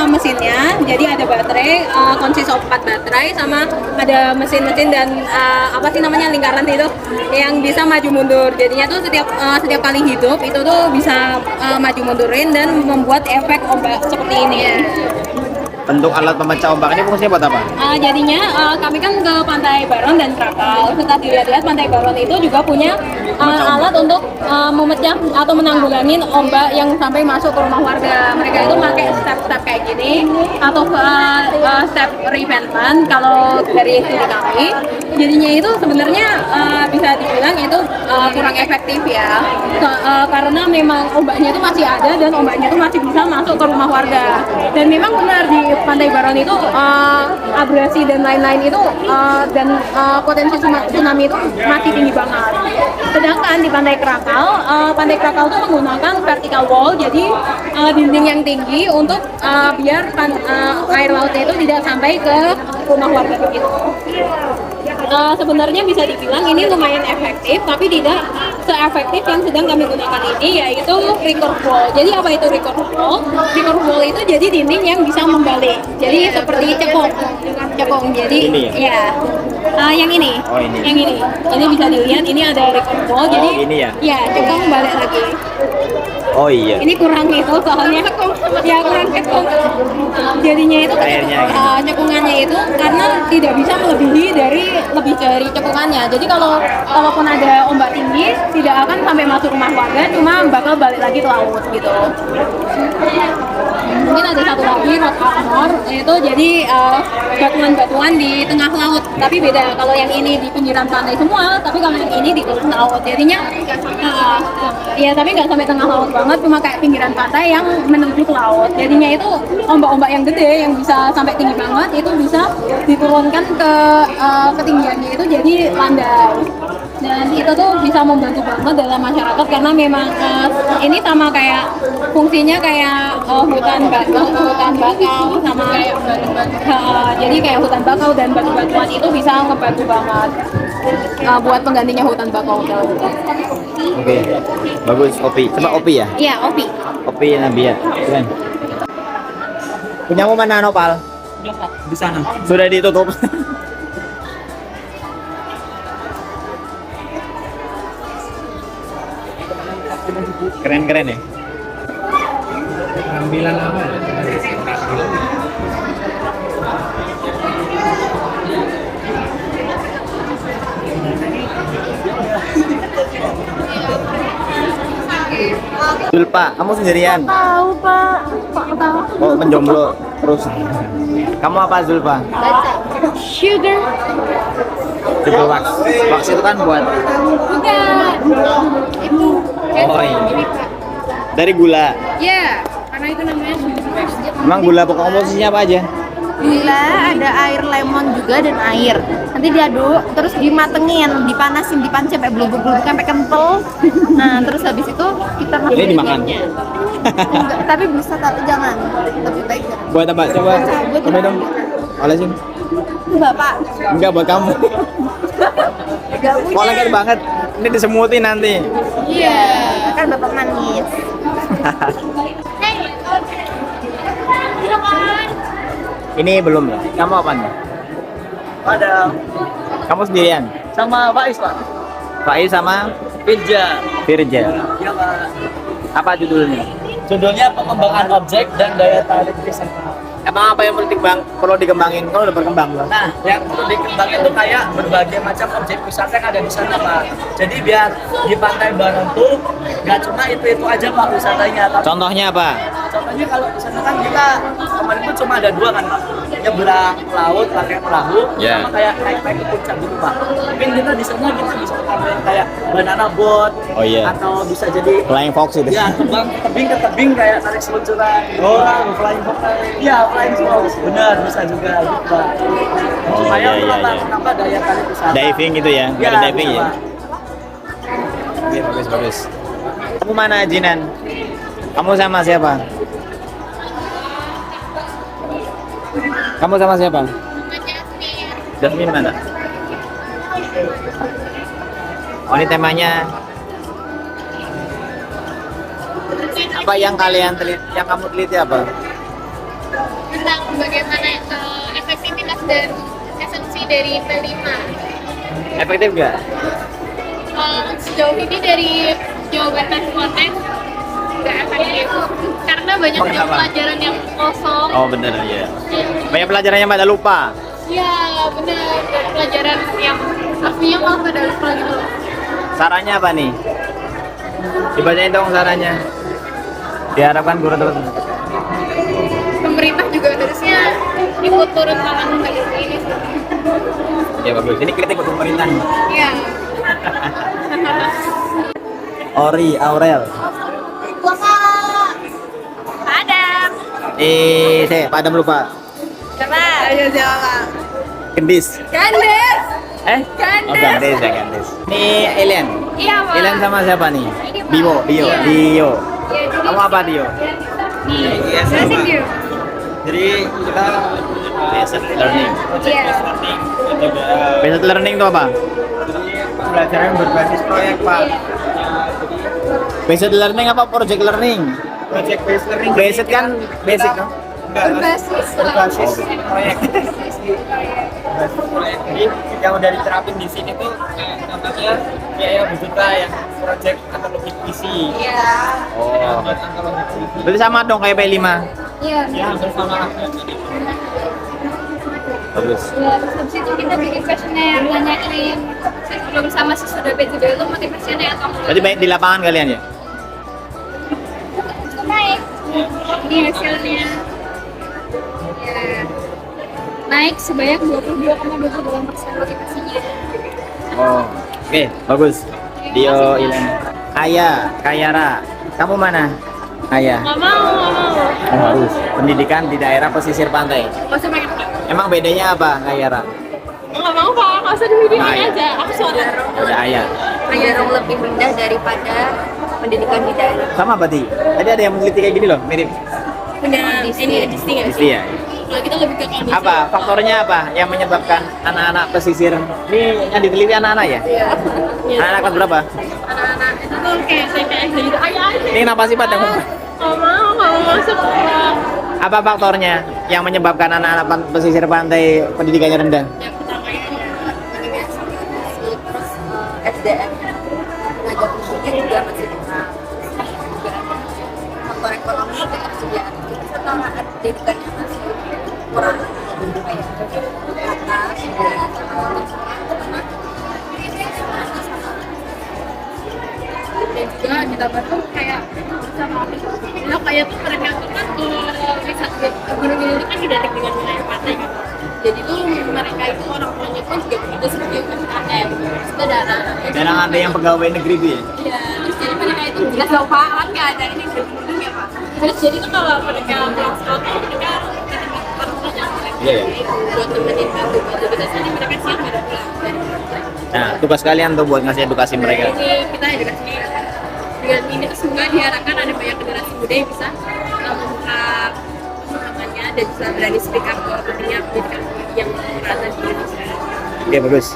mesinnya, jadi ada baterai, consist of 4 baterai, sama ada mesin-mesin dan apa sih namanya lingkaran itu yang bisa maju mundur. Jadinya tuh setiap kali hidup itu tuh bisa maju mundurin dan membuat efek ombak seperti ini. Bentuk alat pemecah ombak ini fungsinya buat apa? Jadinya kami kan ke Pantai Baron dan Krakal. Setelah dilihat-lihat Pantai Baron itu juga punya alat untuk memecah atau menanggulangi ombak yang sampai masuk ke rumah warga. Mereka itu pakai step-step kayak gini atau step revetment kalau dari studi kami. Jadinya itu sebenarnya bisa dibilang itu kurang efektif ya. Karena memang ombaknya itu masih ada dan ombaknya itu masih bisa masuk ke rumah warga. Dan memang benar di Pantai Baron itu abrasi dan lain-lain itu dan potensi tsunami itu masih tinggi banget. Sedangkan di Pantai Krakal itu menggunakan vertical wall, jadi dinding yang tinggi untuk biar air lautnya itu tidak sampai ke rumah warga begitu. Sebenarnya bisa dibilang ini lumayan efektif, tapi tidak se-efektif yang sedang kami gunakan ini, yaitu recurve wall. Jadi apa itu recurve wall? Recurve wall itu jadi dinding yang bisa membalik. Jadi seperti cekung. Jadi ini ya. Yang ini. Oh, ini. Yang ini. Ini bisa dilihat ini ada recurve wall. Oh, jadi ini ya? Ya, cekung balik lagi. Oh iya. Ini kurang itu soalnya ya kurang cekung. Jadinya itu Airnya gitu. cekungannya itu karena tidak bisa lebih dari cekungannya. Jadi kalaupun ada ombak tinggi tidak akan sampai masuk rumah warga, cuma bakal balik lagi ke laut gitu. Mungkin ada satu lagi rock armor, itu jadi batuan-batuan di tengah laut, tapi beda. Kalau yang ini di pinggiran pantai semua, tapi kalau yang ini di tengah laut, jadinya ya tapi nggak sampai tengah laut banget, cuma kayak pinggiran pantai yang menuju ke laut. Jadinya itu ombak-ombak yang gede yang bisa sampai tinggi banget itu bisa diturunkan ke ketinggiannya itu jadi landai. Dan itu tuh bisa membantu banget dalam masyarakat karena memang ini sama kayak fungsinya kayak hutan bakau sama jadi kayak hutan bakau dan batu-batuan itu bisa ngebantu banget buat penggantinya hutan bakau. Oke. Bagus, Opi. Coba Opi ya? Iya, Opi. Opi Nabiat. Keren. Punyamu mana, Nopal? Di sana. Sudah ditutup. Keren-keren ya? Ambilan apa? Zulpa, kamu sendirian? Tahu, Pak. Tahu. Oh, menjomblo terus. Kamu apa, Zulpa? Sugar. Sugar wax. Wax itu kan buat Bukan. Itu. Oh, ini. Dari gula. Ya, karena itu namanya sugar. Emang gula pokok komposisinya apa aja? Gula, ada air lemon juga dan air. Nanti diaduk, terus dimatengin, dipanasin, dipancing sampai belubuk-belubuk sampai kental. Nah, terus habis itu kita Ini dimakan. Enggak, tapi bisa tapi jangan. Lebih baik jangan. Buat apa? Coba. Coba dong. Olesin. Itu Bapak. Enggak buat kamu. Enggak punya. Kok lengket banget. Ini disemutin nanti. Iya, kan Bapak manis. Ini belum ya? Kamu apa nih? Ada Kamu sendirian? sama Faiz, Pak. Faiz sama Firja. Firja. Ya, Pak. Apa judulnya? Judulnya pengembangan objek dan daya tarik wisata. Emang apa yang perlu dikembangin? Kalau udah berkembang belum? Nah, yang perlu dikembangin itu kayak berbagai macam objek wisata yang ada di sana, Pak. Jadi biar di Pantai Baron tuh nggak cuma itu aja, Pak, wisatanya. Tapi Contohnya apa? contohnya kalau di sana kan kita kemarin itu cuma ada 2 kan, Pak. Nyebrang laut pakai perahu, Ya. sama kayak naik ke puncak gitu, Pak. Mungkin kita di sana kita bisa tambahin kayak banana boat, Oh, iya. atau bisa jadi Flying Fox itu. ya terbang ke tebing kayak tarik seluncuran. Oh, flying fox. Iya, flying fox. Benar, bisa juga gitu, Pak. Oh, Supaya iya, iya, iya. menambah daya tarik wisata. Diving gitu ya? Ya, Ada diving bisa, ya? Pak. Iya, bagus. Kamu mana, Jinan? Kamu sama siapa? Kamu sama siapa? Jasmine. Jasmine mana? Oh, ini temanya apa yang kalian teliti, yang kamu teliti apa? Tentang bagaimana efektivitas dan esensi dari P5. Efektif nggak? Sejauh ini dari jawaban tes konten nggak efektif karena banyak yang pelajaran yang kosong. Oh bener ya. Banyak pelajarannya pada lupa. Ya benar, dan pelajaran yang aslinya malah pada lupa gitu loh. Sarannya apa nih? Dibacain dong sarannya. Diharapkan guru terus. Pemerintah juga harusnya ikut turun tangan untuk ini. Ya bagus. Ini kritik buat pemerintahan. Iya. Ori, Aurel. Adam. Saya padam lupa. Siapa? Ayo siapa? Gendis. Gandes. Oh Gandes ya Gandes. Ini Elian. Iya Pak. Elian sama siapa nih? Ini, Pak. Dio. Iya. Dio. Iya, jadi- Kamu apa Dio? Iya, jelasin Dio. Jadi kita basic learning. Iya. Basic learning itu apa? Pembelajaran berbasis proyek Pak. Basic learning apa project learning? Project based learning. Basic kan basic kan? Berbasis proyek. Berbasis proyek. Jadi yang udah diterapin di sini tuh contohnya kayak Bujuta yang project antologi puisi. Iya. Oh. Berarti sama dong kayak P5. Iya. Ya, hampir sama. Bagus. Ya, terus habis itu kita bikin questionnaire nanyain sebelum sama sesudah PJJ itu motivasinya atau enggak. Berarti banyak di lapangan kalian ya? Naik. Ini hasilnya. Ya. Naik sebanyak 22,28% motivasinya. Oh. Oke, bagus. Dio, Ilan. Kayara. Kamu mana? Aya. Nggak mau. Oh, harus. Pendidikan di daerah pesisir pantai. Nggak usah pakai pakai. Emang bedanya apa, Kayara? Nggak mau Pak, nggak usah dibikin Nah, iya. aja. Aku soalnya. Ada Aya. Cenderung lebih rendah daripada pendidikan di daerah. Sama berarti. Tadi ada yang meneliti kayak gini loh, mirip. Punya ini ya, Disney nggak sih? Pasti ya. Kalau kita lebih ke kondisi. Apa faktornya apa yang menyebabkan anak-anak pesisir ini yang diteliti anak-anak ya? Iya. Anak-anak kelas berapa? Anak-anak itu tuh kayak TPS gitu. Ayo aja. Ini kenapa sih Pak? Nggak mau masuk Pak. Apa faktornya yang menyebabkan anak-anak pesisir pantai pendidikannya rendah? Yang pertama ya. Terus SDM tenaga pendidik juga masih kurang. Juga faktor ekonomi ketersediaan serta pendidikannya masih kurang. Atas Dan juga ditambah tuh kayak sama ya kayak tuh mereka tuh kan wisata gunung itu kan didatik dengan wilayah pantai kan. Jadi tuh mereka itu orang tuanya pun juga begitu seperti UMKM. Saudara. Jarang ada yang pegawai negeri itu ya? Iya, terus jadi mereka itu jelas dong Pak, kan nggak ada ini gedung ya Pak. Terus jadi tuh kalau mereka pulang sekolah tuh mereka Iya ya. buat temenin bantu kita sini mereka siang pada pulang dari kerja. Nah, tugas kalian tuh buat ngasih edukasi mereka. Ini kita edukasi dengan ini tuh semoga diharapkan ada banyak generasi muda yang bisa membuka pemahamannya dan bisa berani speak up ke pentingnya pendidikan yang merata di Indonesia. Oke, bagus.